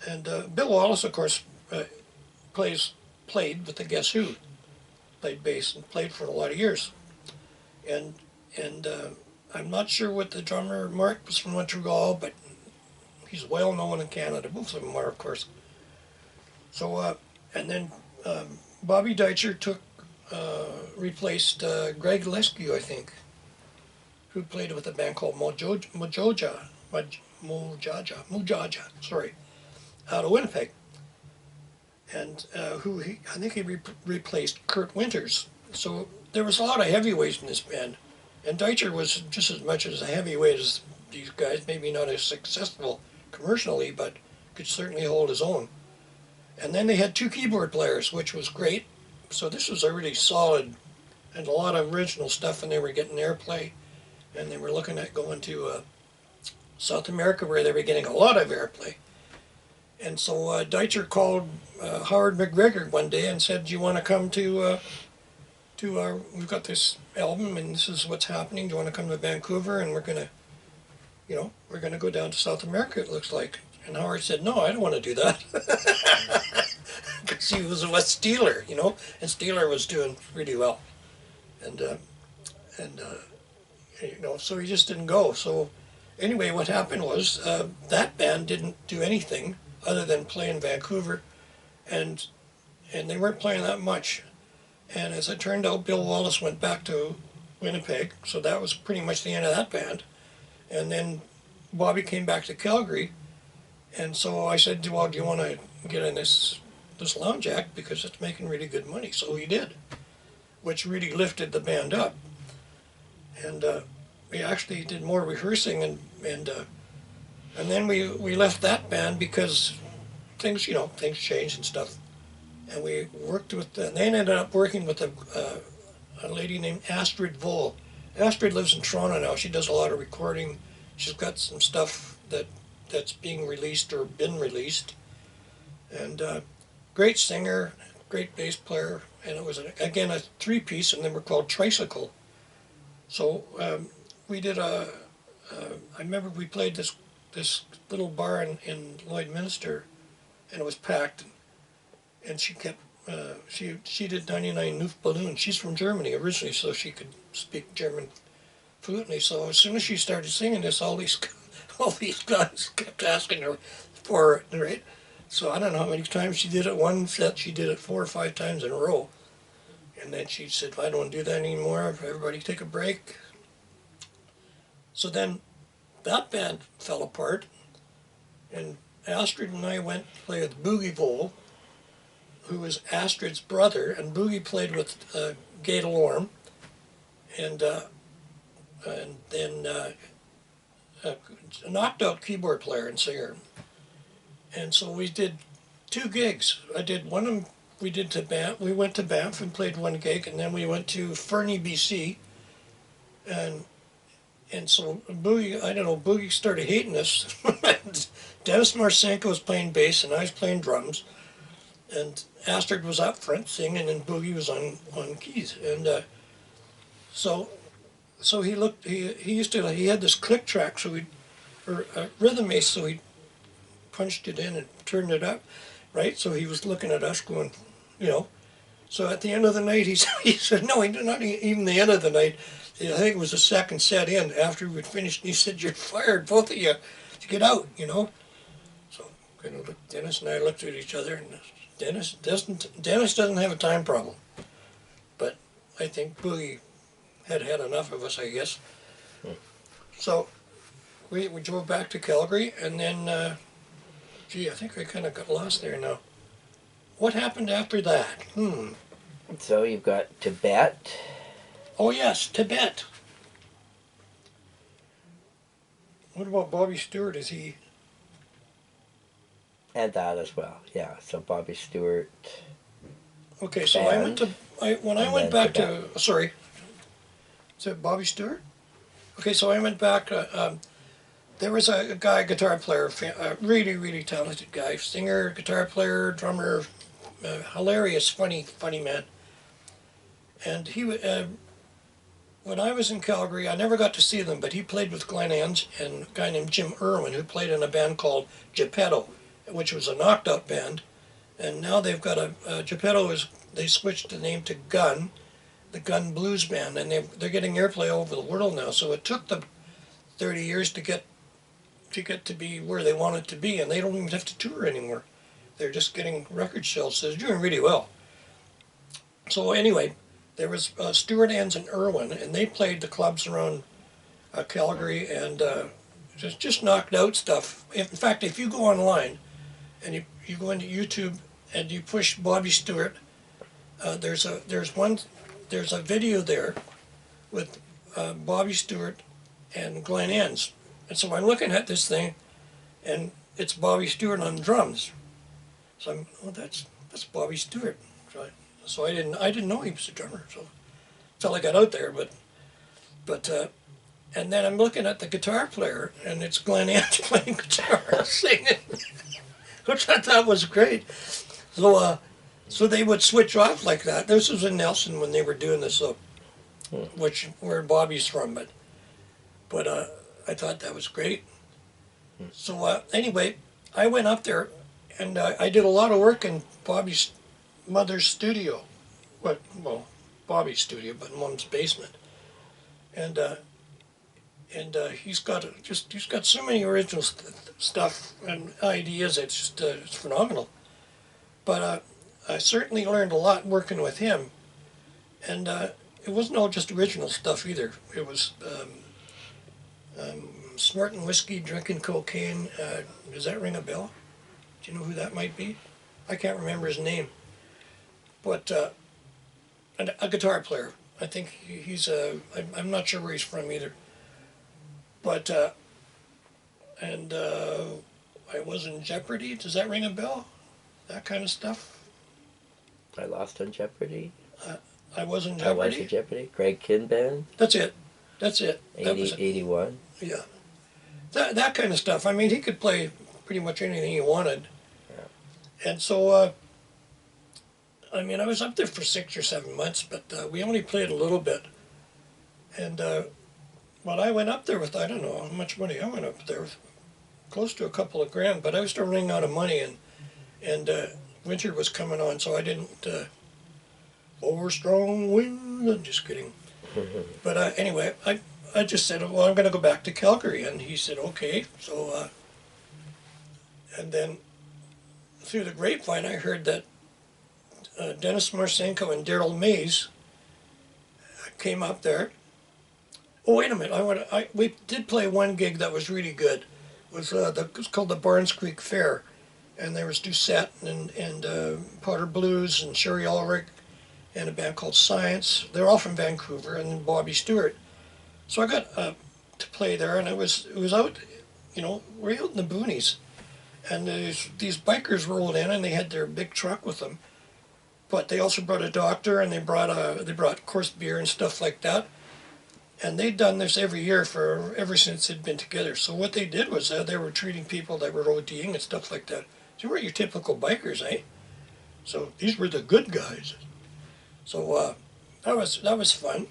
And Bill Wallace, of course, played with the Guess Who, played bass and played for a lot of years. And I'm not sure what the drummer, Mark was from Montreal, but he's well known in Canada. Both of them are, of course. So, and then Bobby Deitcher replaced Greg Lescue, I think, who played with a band called Mujaja, sorry, out of Winnipeg. And I think he replaced Kurt Winters. So there was a lot of heavyweights in this band. And Deitcher was just as much as a heavyweight as these guys, maybe not as successful commercially, but could certainly hold his own. And then they had two keyboard players, which was great. So this was a really solid, and a lot of original stuff, and they were getting airplay. And they were looking at going to South America, where they were getting a lot of airplay. And so Deitcher called Howard McGregor one day and said, "Do you want to come to our, we've got this album and this is what's happening. Do you want to come to Vancouver, and we're gonna go down to South America, it looks like." And Howard said, "No, I don't want to do that." Because he was with Steeler, and Steeler was doing really well. And so he just didn't go. So anyway, what happened was that band didn't do anything other than play in Vancouver, and they weren't playing that much. And as it turned out, Bill Wallace went back to Winnipeg, so that was pretty much the end of that band. And then Bobby came back to Calgary, and so I said, "Well, do you want to get in this lounge act, because it's making really good money?" So he did, which really lifted the band up. And we actually did more rehearsing, and then we left that band because things changed and stuff. And we worked with, they ended up working with a lady named Astrid Voll. Astrid lives in Toronto now. She does a lot of recording. She's got some stuff that's being released or been released. And great singer, great bass player. And it was, again, a three-piece, and they were called Tricycle. So we did I remember we played this little bar in Lloydminster, and it was packed. And she kept, she did 99 Luftballon. She's from Germany originally, so she could speak German fluently. So as soon as she started singing this, all these guys kept asking her for it, right? So I don't know how many times she did it. One set she did it 4 or 5 times in a row. And then she said, "I don't do that anymore. Everybody take a break." So then that band fell apart, and Astrid and I went to play with Boogie Vole, who was Astrid's brother, and Boogie played with Gay Delorme, and then a knocked out keyboard player and singer. And so we did 2 gigs. I did one of them. We went to Banff and played 1 gig, and then we went to Fernie, BC, and so Boogie started hating us. Dennis Marcinko was playing bass, and I was playing drums, and Astrid was up front singing, and Boogie was on keys. And so he had this click track, or a rhythm ace, so he punched it in and turned it up, right? So he was looking at us going, So at the end of the night, he said, no, not even the end of the night. I think it was the second set in after we'd finished. He said, "You're fired, both of you, to get out." So Dennis and I looked at each other, and Dennis doesn't have a time problem, but I think Boogie had enough of us, I guess. So we drove back to Calgary, and then I think I kind of got lost there now. What happened after that? So you've got Tibet. Oh yes, Tibet. What about Bobby Stewart? Is he? And that as well. Yeah. So Bobby Stewart Okay, so I went band, to when I and went then back Tibet. to sorry, is it Bobby Stewart? Okay, so I went back. There was a guy, guitar player, a really talented guy, singer, guitar player, drummer, hilarious, funny man. And when I was in Calgary, I never got to see them, but he played with Glenn Ans and a guy named Jim Irwin, who played in a band called Geppetto, which was a knocked out band. And now they've got Geppetto they switched the name to Gun, the Gun Blues Band, and they're getting airplay all over the world now. So it took them 30 years to get to be where they wanted to be, and they don't even have to tour anymore. They're just getting record sales. So they're doing really well. So anyway, there was Stuart Ans and Irwin, and they played the clubs around Calgary, and just knocked out stuff. In fact, if you go online and you go into YouTube and you push Bobby Stewart, there's a video there with Bobby Stewart and Glenn Ans. And so I'm looking at this thing, and it's Bobby Stewart on drums. So that's Bobby Stewart. So I didn't know he was a drummer. So until I got out there, but and then I'm looking at the guitar player, and it's Glenn Ans playing guitar, singing, which I thought was great. So they would switch off like that. This was in Nelson when they were doing this, where Bobby's from, but I thought that was great. So anyway, I went up there, and I did a lot of work in Bobby's mother's studio. Well, Bobby's studio, but Mom's basement. And he's got so many original stuff and ideas. It's just it's phenomenal. But I certainly learned a lot working with him, and it wasn't all just original stuff either. It was snorting whiskey, drinking cocaine. Does that ring a bell? Do you know who that might be? I can't remember his name. But and a guitar player. I think he's I'm not sure where he's from either. But and I was in Jeopardy. Does that ring a bell? That kind of stuff. I lost on Jeopardy. I was in Jeopardy. I was in Jeopardy. Greg Kinn band. That's it. 81. Yeah. That kind of stuff. I mean, he could play pretty much anything he wanted. Yeah. And so, I mean, I was up there for 6 or 7 months, but we only played a little bit. And well, I went up there with, I don't know how much money I went up there with, close to a couple of grand, but I was still running out of money, and winter was coming on, so I didn't, over strong wind, I'm just kidding. But anyway, I just said, well, I'm going to go back to Calgary, and he said, okay. So, and then through the grapevine, I heard that Dennis Marcenko and Daryl Mays came up there. Oh, wait a minute! We did play one gig that was really good. It was called the Barnes Creek Fair, and there was Doucette and Potter Blues and Sherry Ulrich and a band called Science. They're all from Vancouver, and then Bobby Stewart. So I got to play there, and it was out, way out in the boonies, and these bikers rolled in, and they had their big truck with them, but they also brought a doctor, and they brought coarse beer and stuff like that. And they'd done this every year ever since they'd been together. So what they did was they were treating people that were ODing and stuff like that. They weren't your typical bikers, eh? So these were the good guys. So that was fun.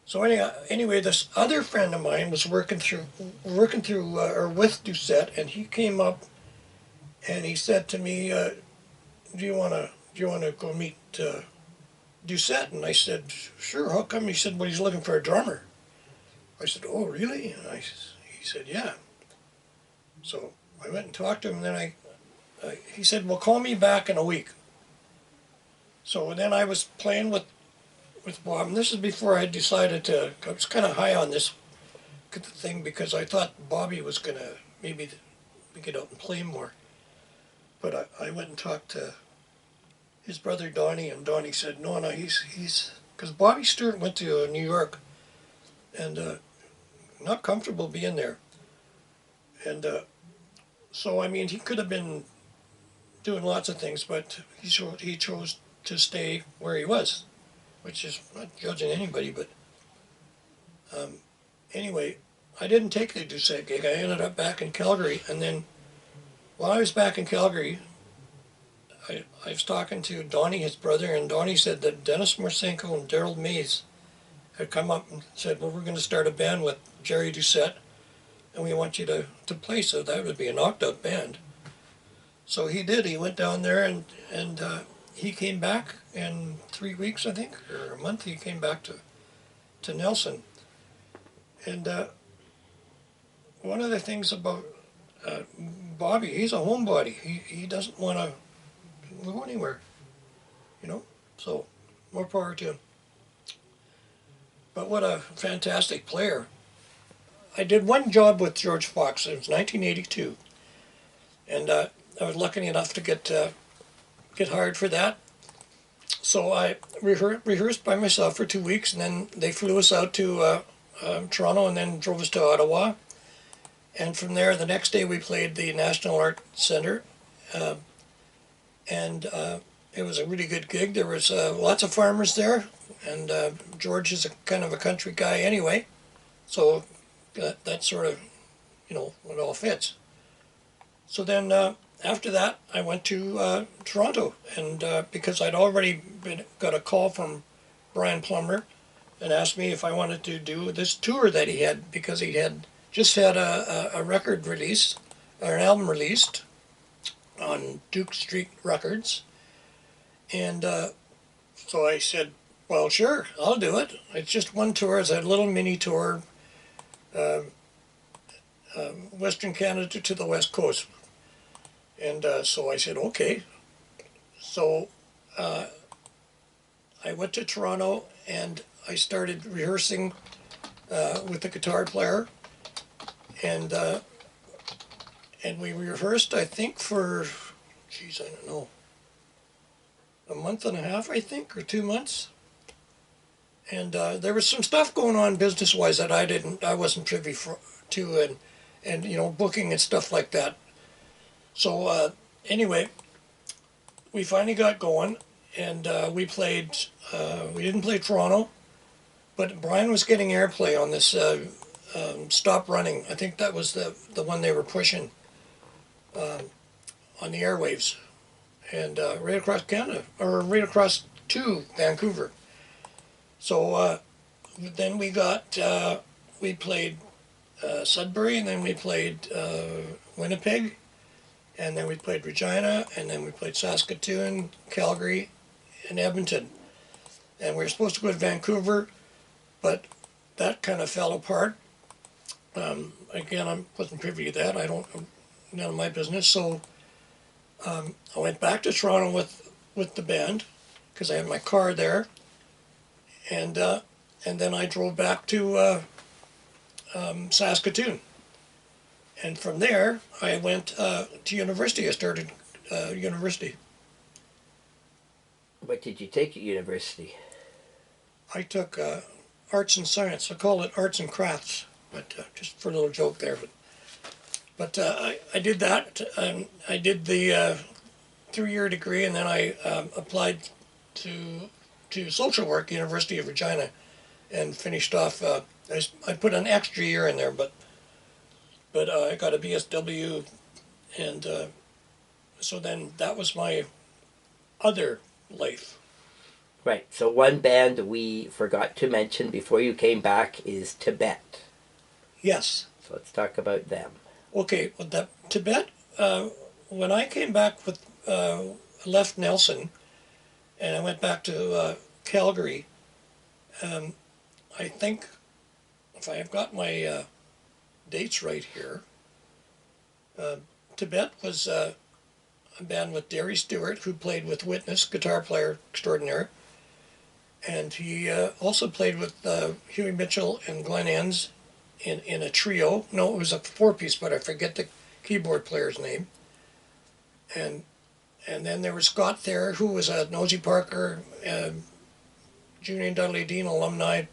So anyway, this other friend of mine was working through or with Doucette, and he came up, and he said to me, "Do you wanna go meet Doucette?" And I said, "Sure, how come?" He said, "Well, he's looking for a drummer." I said, "Oh, really?" And he said, "Yeah." So I went and talked to him, and then he said, "Well, call me back in a week." So then I was playing with Bob, and this is before I decided I was kind of high on this thing because I thought Bobby was going to maybe get out and play more. But I went and talked to his brother Donnie, and Donnie said, no, he's because Bobby Stewart went to New York, and not comfortable being there. And so, I mean, he could have been doing lots of things, but he chose to stay where he was, which is not judging anybody, but anyway, I didn't take the Doucette gig. I ended up back in Calgary, and then while I was back in Calgary, I was talking to Donnie, his brother, and Donnie said that Dennis Morsenko and Daryl Mays had come up and said, well, we're going to start a band with Jerry Doucette, and we want you to play, so that would be a knocked-out band. So he did. He went down there, and he came back in 3 weeks, I think, or a month. He came back to Nelson. And one of the things about Bobby, he's a homebody. He doesn't want to go anywhere, you know? So, more power to him. But what a fantastic player. I did one job with George Fox. It was 1982. And I was lucky enough to get hired for that. So I rehearsed by myself for 2 weeks, and then they flew us out to Toronto and then drove us to Ottawa. And from there, the next day we played the National Art Centre. And it was a really good gig. There was lots of farmers there, and George is a kind of a country guy anyway. So that sort of, you know, it all fits. So then after that, I went to Toronto, and because I'd already got a call from Brian Plummer and asked me if I wanted to do this tour that he had, because he had just had a record released, or an album released on Duke Street Records. And so I said, well, sure, I'll do it. It's just one tour. It's a little mini tour, Western Canada to the West Coast. And so I said, okay. So I went to Toronto, and I started rehearsing with the guitar player. And we rehearsed, I think, for, geez, I don't know, a month and a half, I think, or 2 months. And there was some stuff going on business-wise that I wasn't privy to, and you know, booking and stuff like that. So anyway, we finally got going, and we played. We didn't play Toronto, but Brian was getting airplay on this Stop Running. I think that was the one they were pushing on the airwaves, and right across Canada, or right across to Vancouver. So then we played Sudbury, and then we played Winnipeg, and then we played Regina, and then we played Saskatoon, Calgary, and Edmonton. And we were supposed to go to Vancouver, but that kind of fell apart. Again, I wasn't privy to that. None of my business. So I went back to Toronto with the band, because I had my car there. And then I drove back to Saskatoon. And from there, I went to university. I started university. What did you take at university? I took arts and science. I call it arts and crafts, but just for a little joke there. But I did that. I did the 3-year degree, and then I applied to social work, University of Regina, and finished off. I put an extra year in there, but I got a BSW, and so then that was my other life. Right, so one band we forgot to mention before you came back is Tibet. Yes. So let's talk about them. Okay, well, Tibet, when I came back left Nelson, and I went back to Calgary, I think, if I have got my dates right here, Tibet was a band with Derry Stewart, who played with Witness, guitar player extraordinaire, and he also played with Huey Mitchell and Glenn Enns in a trio. No, it was a 4-piece, but I forget the keyboard player's name. And then there was Scott Thayer, who was a Nosy Parker, Junior and Dudley Dean alumni.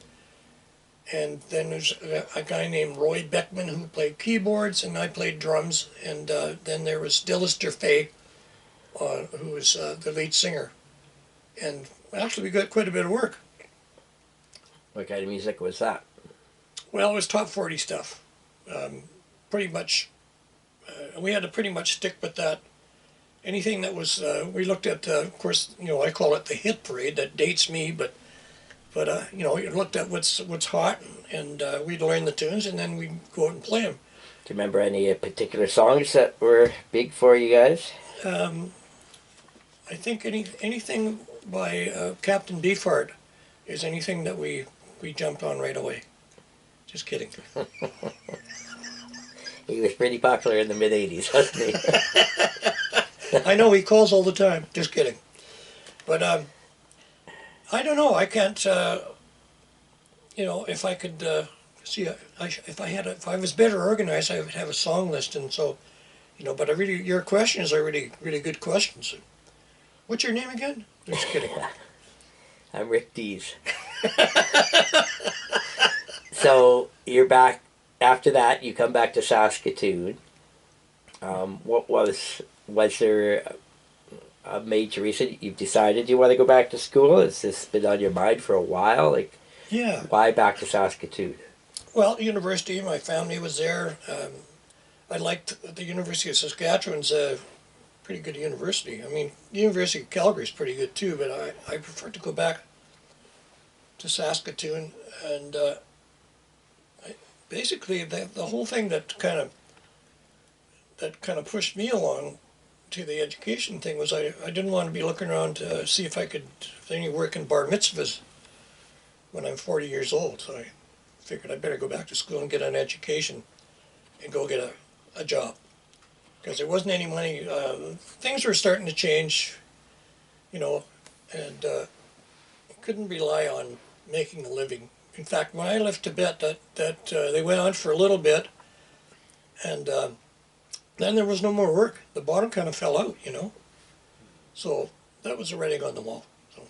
And then there's a guy named Roy Beckman who played keyboards, and I played drums. And then there was Dillis Durfay, who was the lead singer. And actually we got quite a bit of work. What kind of music was that? Well, it was top 40 stuff. Pretty much, we had to pretty much stick with that. Anything that was, we looked at, of course, you know, I call it the hit parade. That dates me, but you know, you looked at what's hot, and we'd learn the tunes, and then we'd go out and play them. Do you remember any particular songs that were big for you guys? I think anything by Captain Beefheart is anything that we jumped on right away. Just kidding. He was pretty popular in the mid-'80s, wasn't he? I know, he calls all the time. Just kidding. But I don't know. I can't. You know, if I could see, if I was better organized, I would have a song list, and so, you know. But your questions are really good questions. What's your name again? Just kidding. I'm Rick Dees. So you're back. After that, you come back to Saskatoon. What was there a major reason you've decided you want to go back to school? Has this been on your mind for a while? Like, yeah. Why back to Saskatoon? Well, university. My family was there. I liked the University of Saskatchewan's a pretty good university. I mean, the University of Calgary's pretty good too, but I prefer to go back to Saskatoon. And basically, the whole thing that kind of pushed me along to the education thing was I didn't want to be looking around to see if I could if any work in bar mitzvahs when I'm 40 years old. So I figured I better go back to school and get an education and go get a job, because there wasn't any money. Things were starting to change, you know, and couldn't rely on making a living. In fact, when I left Tibet, that they went on for a little bit, and then there was no more work. The bottom kind of fell out, you know. So that was the writing on the wall. So.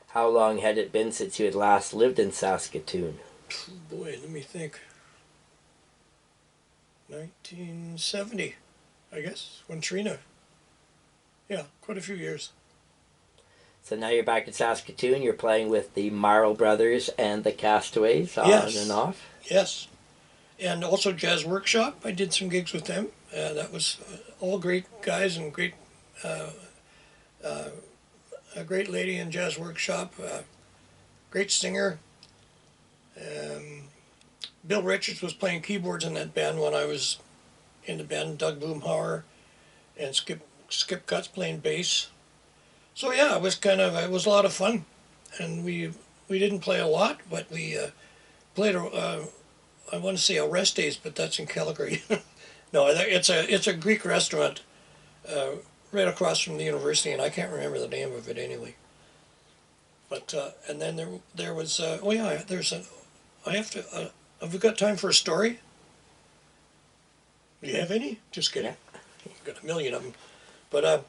How long had it been since you had last lived in Saskatoon? Oh boy, let me think. 1970, I guess, when Trina. Yeah, quite a few years. So now you're back in Saskatoon. You're playing with the Marl Brothers and the Castaways on and off. Yes. And also Jazz Workshop. I did some gigs with them. That was all great guys and great, a great lady in Jazz Workshop, great singer. Bill Richards was playing keyboards in that band when I was in the band. Doug Boomhauer and Skip Cutts playing bass. So yeah, it was a lot of fun, and we didn't play a lot, but we played I want to say Orestes, but that's in Calgary. No, it's a Greek restaurant right across from the university, and I can't remember the name of it anyway. But and then there was oh yeah, have we got time for a story? Do you have any? Just kidding. Yeah. Got a million of them. But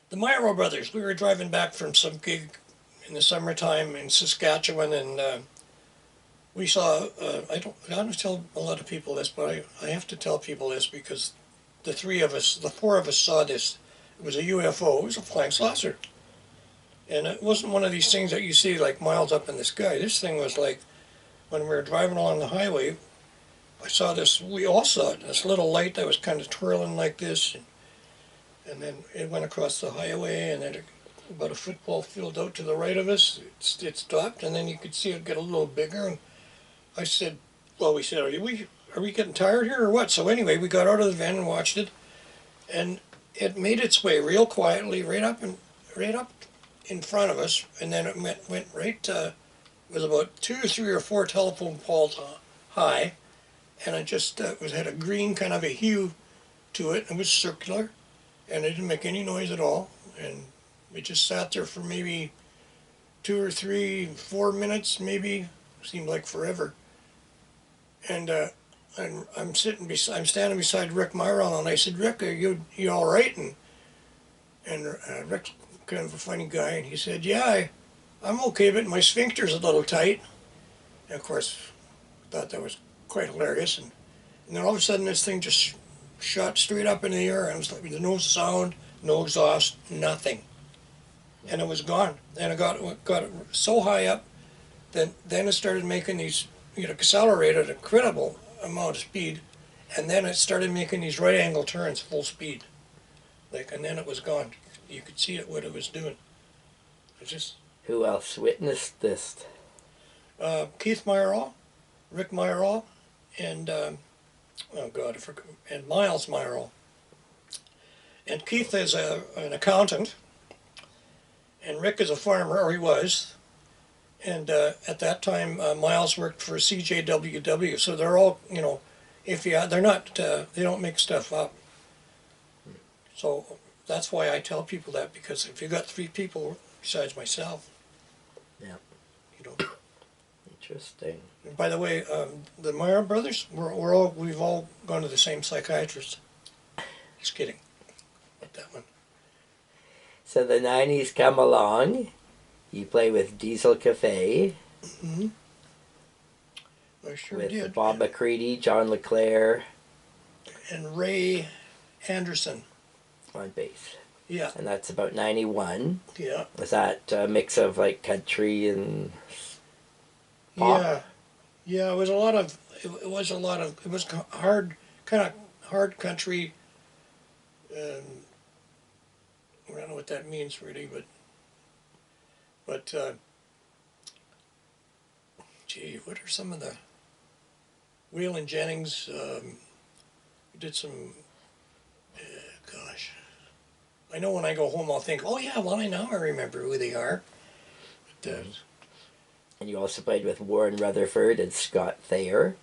the Myro Brothers, we were driving back from some gig in the summertime in Saskatchewan, and we saw, I don't tell a lot of people this, but I have to tell people this because the four of us saw this. It was a UFO, it was a flying saucer. And it wasn't one of these things that you see like miles up in the sky. This thing was like, when we were driving along the highway, I saw this, we all saw it, this little light that was kind of twirling like this, and then it went across the highway, and then about a football field out to the right of us, it stopped, and then you could see it get a little bigger, and I said, well, we said, are we getting tired here or what? So anyway, we got out of the van and watched it, and it made its way real quietly right up in front of us, and then it went right, it was about 2 or 3 or 4 telephone poles high, and it just had a green kind of a hue to it. It was circular, and it didn't make any noise at all, and we just sat there for maybe 2 or 3, 4 minutes, maybe. Seemed like forever. And I'm standing beside Rick Myron, and I said, Rick, are you all right? And Rick's kind of a funny guy, and he said, yeah, I'm okay, but my sphincter's a little tight. And of course, thought that was quite hilarious. And then all of a sudden, this thing just shot straight up in the air. And it was like, there's no sound, no exhaust, nothing. And it was gone. And it got it so high up that then it started making these, accelerated an incredible amount of speed. And then it started making these right angle turns full speed. And then it was gone. You could see it, what it was doing. It just... Who else witnessed this? Keith Meyerall, Rick Meyerall, and oh God, I forgot, and Miles Meyerall. And Keith is an accountant, and Rick is a farmer, or he was. And at that time, Miles worked for CJWW. So they're all, they're not, they don't make stuff up. So that's why I tell people that, because if you got 3 people besides myself, yeah, you know. Interesting. And by the way, the Meyer brothers, we've all gone to the same psychiatrist. Just kidding. Not that one. So the 90s come along. You play with Diesel Cafe. Mm-hmm. I sure with did. Bob McCready, John LeClaire, and Ray Anderson on bass. Yeah. And that's about 91. Yeah. Was that a mix of like country and pop? Yeah. Yeah, it was a lot of hard, kind of hard country. I don't know what that means really, but gee, what are some of the Waylon Jennings? We did some. Gosh, I know when I go home, I'll think, oh yeah, well I remember who they are. But, and you also played with Warren Rutherford and Scott Thayer.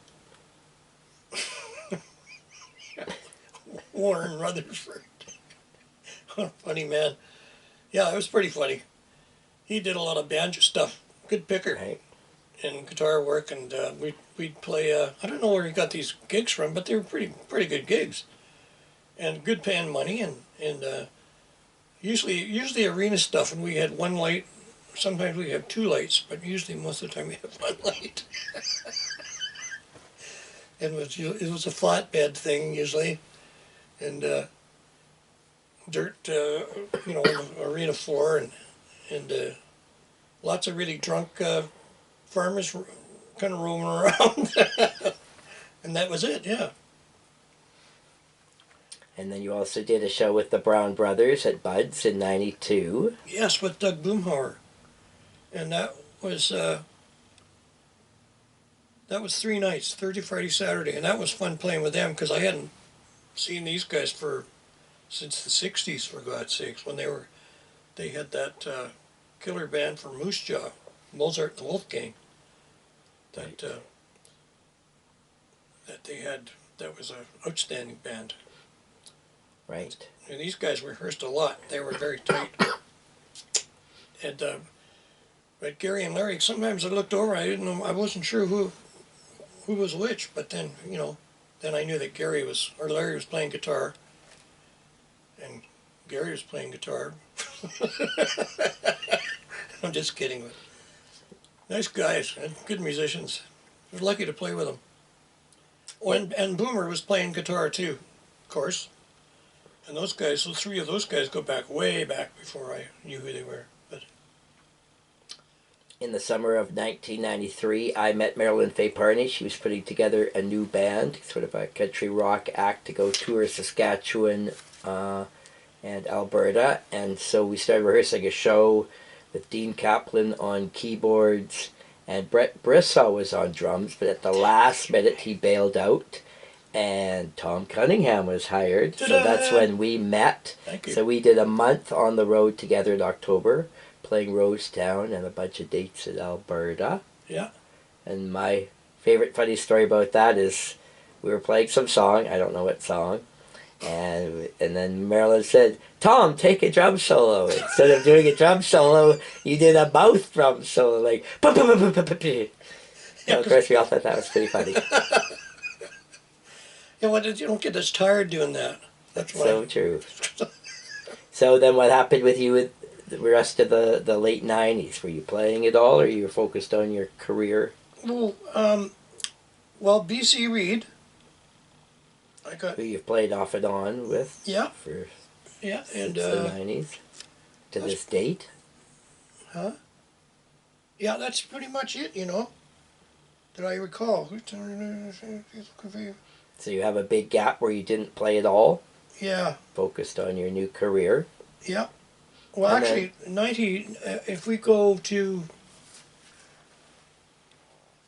Warren Rutherford. What a funny man. Yeah, it was pretty funny. He did a lot of banjo stuff. Good picker. Right. And guitar work, and we'd play. I don't know where he got these gigs from, but they were pretty good gigs, and good paying money, and usually arena stuff. And we had one light. Sometimes we have 2 lights, but usually most of the time we have 1 light. And it was a flatbed thing usually, and dirt, on the arena floor, and lots of really drunk farmers kind of roaming around. And that was it, yeah. And then you also did a show with the Brown Brothers at Bud's in 92. Yes, with Doug Boomhauer. And that was 3 nights, Thursday, Friday, Saturday. And that was fun playing with them, because I hadn't seen these guys since the 60s, for God's sakes, when they had that killer band from Moose Jaw, Mozart and the Wolfgang. That they had, that was an outstanding band. Right. And these guys rehearsed a lot. They were very tight. And but Gary and Larry, sometimes I looked over, I didn't know, I wasn't sure who was which, but then, then I knew that Larry was playing guitar, and Gary was playing guitar. I'm just kidding, but nice guys and good musicians. I was lucky to play with them. Oh, and Boomer was playing guitar too, of course. And those guys, so 3 of those guys go back, way back before I knew who they were. But in the summer of 1993, I met Marilyn Faye Parney. She was putting together a new band, sort of a country rock act, to go tour Saskatchewan and Alberta. And so we started rehearsing a show with Dean Kaplan on keyboards, and Brett Bristle was on drums, but at the last minute he bailed out, and Tom Cunningham was hired. Ta-da! So that's when we met. Thank you. So we did a month on the road together in October, playing Rosetown and a bunch of dates in Alberta. Yeah. And my favorite funny story about that is we were playing some song, I don't know what song, and then Marilyn said, Tom, take a drum solo. Instead of doing a drum solo, you did a mouth drum solo, like, of course we all thought that was pretty funny. Yeah, well, you don't get as tired doing that. That's why. So true. So then what happened with you with the rest of the late 90s? Were you playing at all, or you were focused on your career? Well, BC Reed, I got, Who you've played off and on with yeah, for yeah, and, since the 90s to this date? huh? Yeah, that's pretty much it, you know, that I recall. So you have a big gap where you didn't play at all, Yeah, focused on your new career. yeah. Well, And actually, 90, if we go to,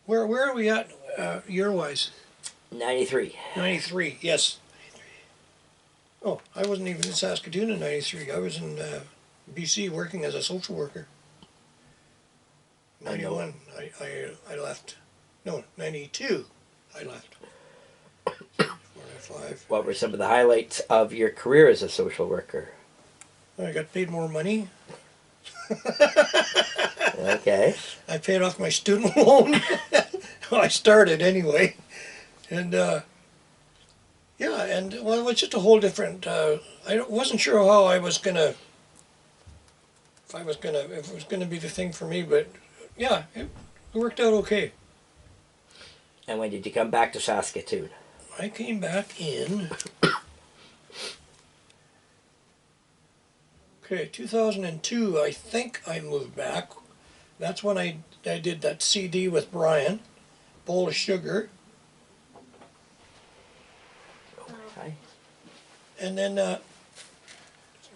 where are we at year-wise? 93. 93, yes. Oh, I wasn't even in Saskatoon in 93. I was in BC working as a social worker. I know. 91, I left. No, 92, I left. 45. What were some of the highlights of your career as a social worker? I got paid more money. Okay. I paid off my student loan. Well, I started anyway. And yeah, and well, it was just a whole different. Wasn't sure how I was gonna, if it was gonna be the thing for me, but yeah, it worked out okay. And when did you come back to Saskatoon? I came back in, okay, 2002. I think I moved back. That's when I did that CD with Brian, Bowl of Sugar. Okay. And then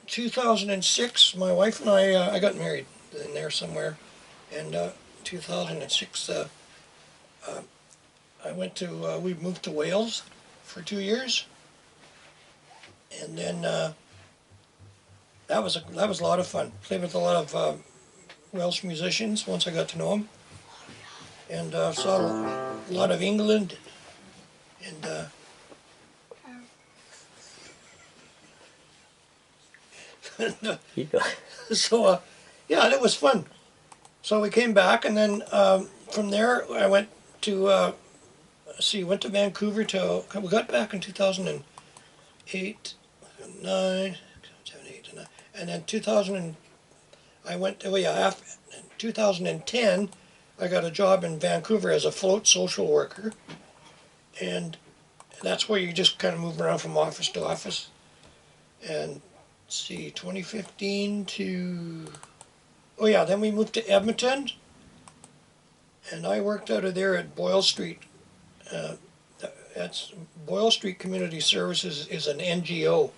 2006, my wife and I got married in there somewhere. And 2006, I went to, we moved to Wales for 2 years. And then that was a lot of fun. Played with a lot of Welsh musicians once I got to know them. And saw a lot of England. And so yeah, it was fun. So we came back, and then from there I went to went to Vancouver we got back in 2008, 9, 7, 8, 9, and then 2000 I went. Oh yeah, after 2010 I got a job in Vancouver as a float social worker, and that's where you just kind of move around from office to office. And see, 2015 to, oh yeah, then we moved to Edmonton, and I worked out of there at Boyle Street. That's Boyle Street Community Services is an NGO,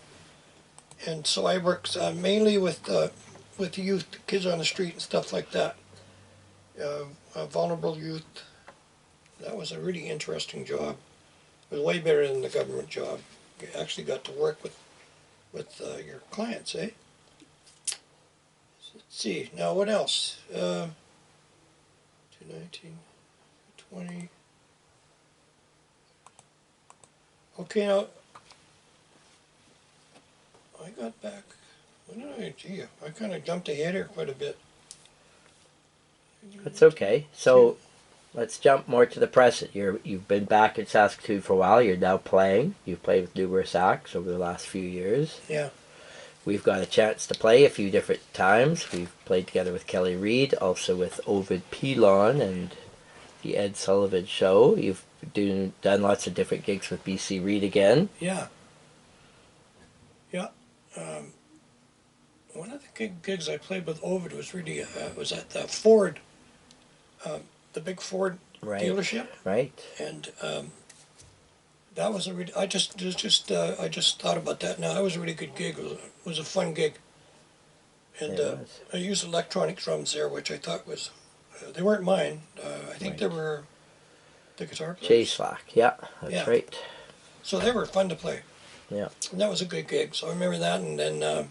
and so I worked mainly with youth, kids on the street and stuff like that, vulnerable youth. That was a really interesting job. It was way better than the government job. You actually got to work with your clients, eh? Let's see, now what else? 219, 20. Okay, now, I got back, gee, I kind of jumped ahead here quite a bit. That's okay. So let's jump more to the present. You've been back in Saskatoon for a while. You're now playing. You've played with numerous acts over the last few years. Yeah. We've got a chance to play a few different times. We've played together with Kelly Reid, also with Ovid Pilon and the Ed Sullivan Show. You've done lots of different gigs with BC Reid again. Yeah. Yeah. One of the gigs I played with Ovid was really was at the Ford, the big Ford dealership. Right. And that was a really, I just thought about that now. That was a really good gig. It was a fun gig. And I used electronic drums there, which I thought was, they weren't mine. I think they were the guitar players. Jay Slack, yeah, that's right. So they were fun to play. Yeah. And that was a good gig. So I remember that. And then,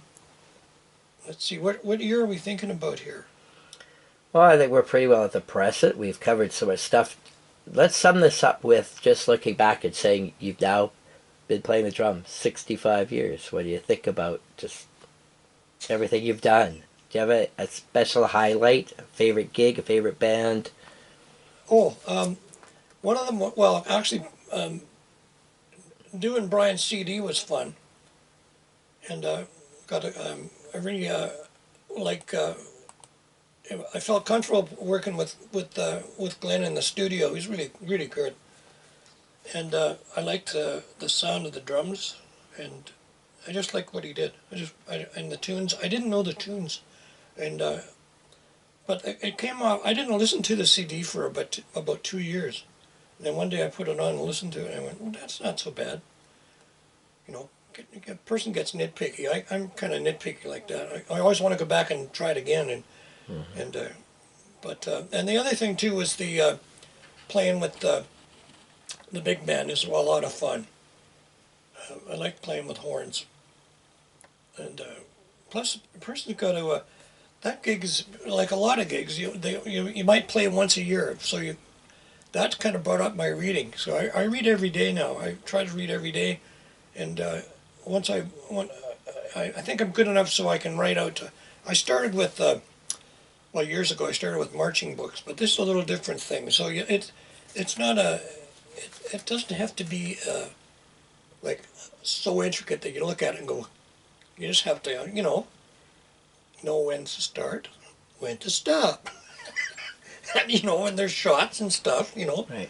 let's see, what year are we thinking about here? Well, I think we're pretty well at the present. We've covered so much stuff. Let's sum this up with just looking back and saying you've now been playing the drums 65 years. What do you think about just everything you've done? Do you have a special highlight, a favorite gig, a favorite band? Oh, one of them, well, actually, doing Brian's CD was fun. And got a really like I felt comfortable working with Glenn in the studio. He's really good, and I liked the sound of the drums, and I just liked what he did. And the tunes. I didn't know the tunes, and but it came off. I didn't listen to the CD for about 2 years. And then one day I put it on and listened to it, and I went, well, that's not so bad. You know, a person gets nitpicky. I'm kind of nitpicky like that. I always want to go back and try it again. And and the other thing too was the playing with the big band is a lot of fun. I like playing with horns. And plus, a person's got to. That gig is like a lot of gigs. You might play once a year, so that kind of brought up my reading. So I read every day now. I try to read every day, and I think I'm good enough so I can write out. I started with years ago I started with marching books, but this is a little different thing. So it's not it doesn't have to be like so intricate that you look at it and go. You just have to know when to start, when to stop. And, and there's shots and stuff, Right.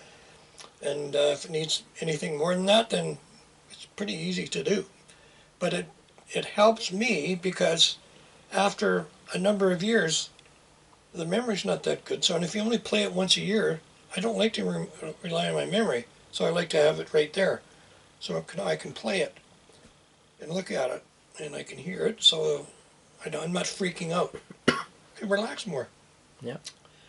And if it needs anything more than that, then it's pretty easy to do. But it helps me because after a number of years, the memory's not that good. So, and if you only play it once a year, I don't like to rely on my memory. So I like to have it right there. So I can play it and look at it, and I can hear it. So I'm not freaking out. I can relax more. Yeah.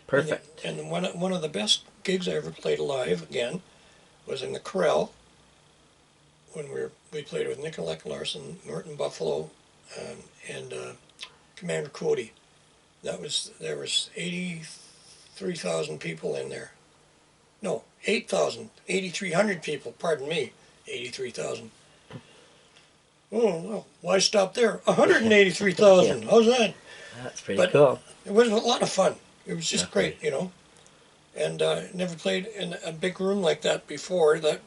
Perfect. And one of the best gigs I ever played live, again, was in the Corral when we played with Nicolette Larson, Norton Buffalo, and Commander Cody. There was 83,000 people in there. No, 8,300 people. Pardon me, 83,000. Oh, well, why stop there? 183,000. How's that? That's pretty cool. It was a lot of fun. It was just great, And never played in a big room like that before that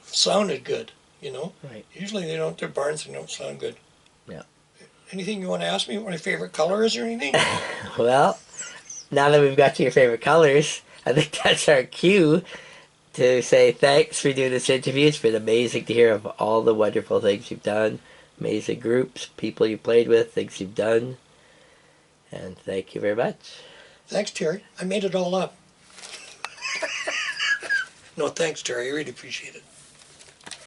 sounded good, Right. Usually they don't, their barns don't sound good. Yeah. Anything you want to ask me? What my favorite color is or anything? Well, now that we've got to your favorite colors, I think that's our cue to say thanks for doing this interview. It's been amazing to hear of all the wonderful things you've done, amazing groups, people you played with, things you've done. And thank you very much. Thanks, Terry. I made it all up. No, thanks, Terry. I really appreciate it.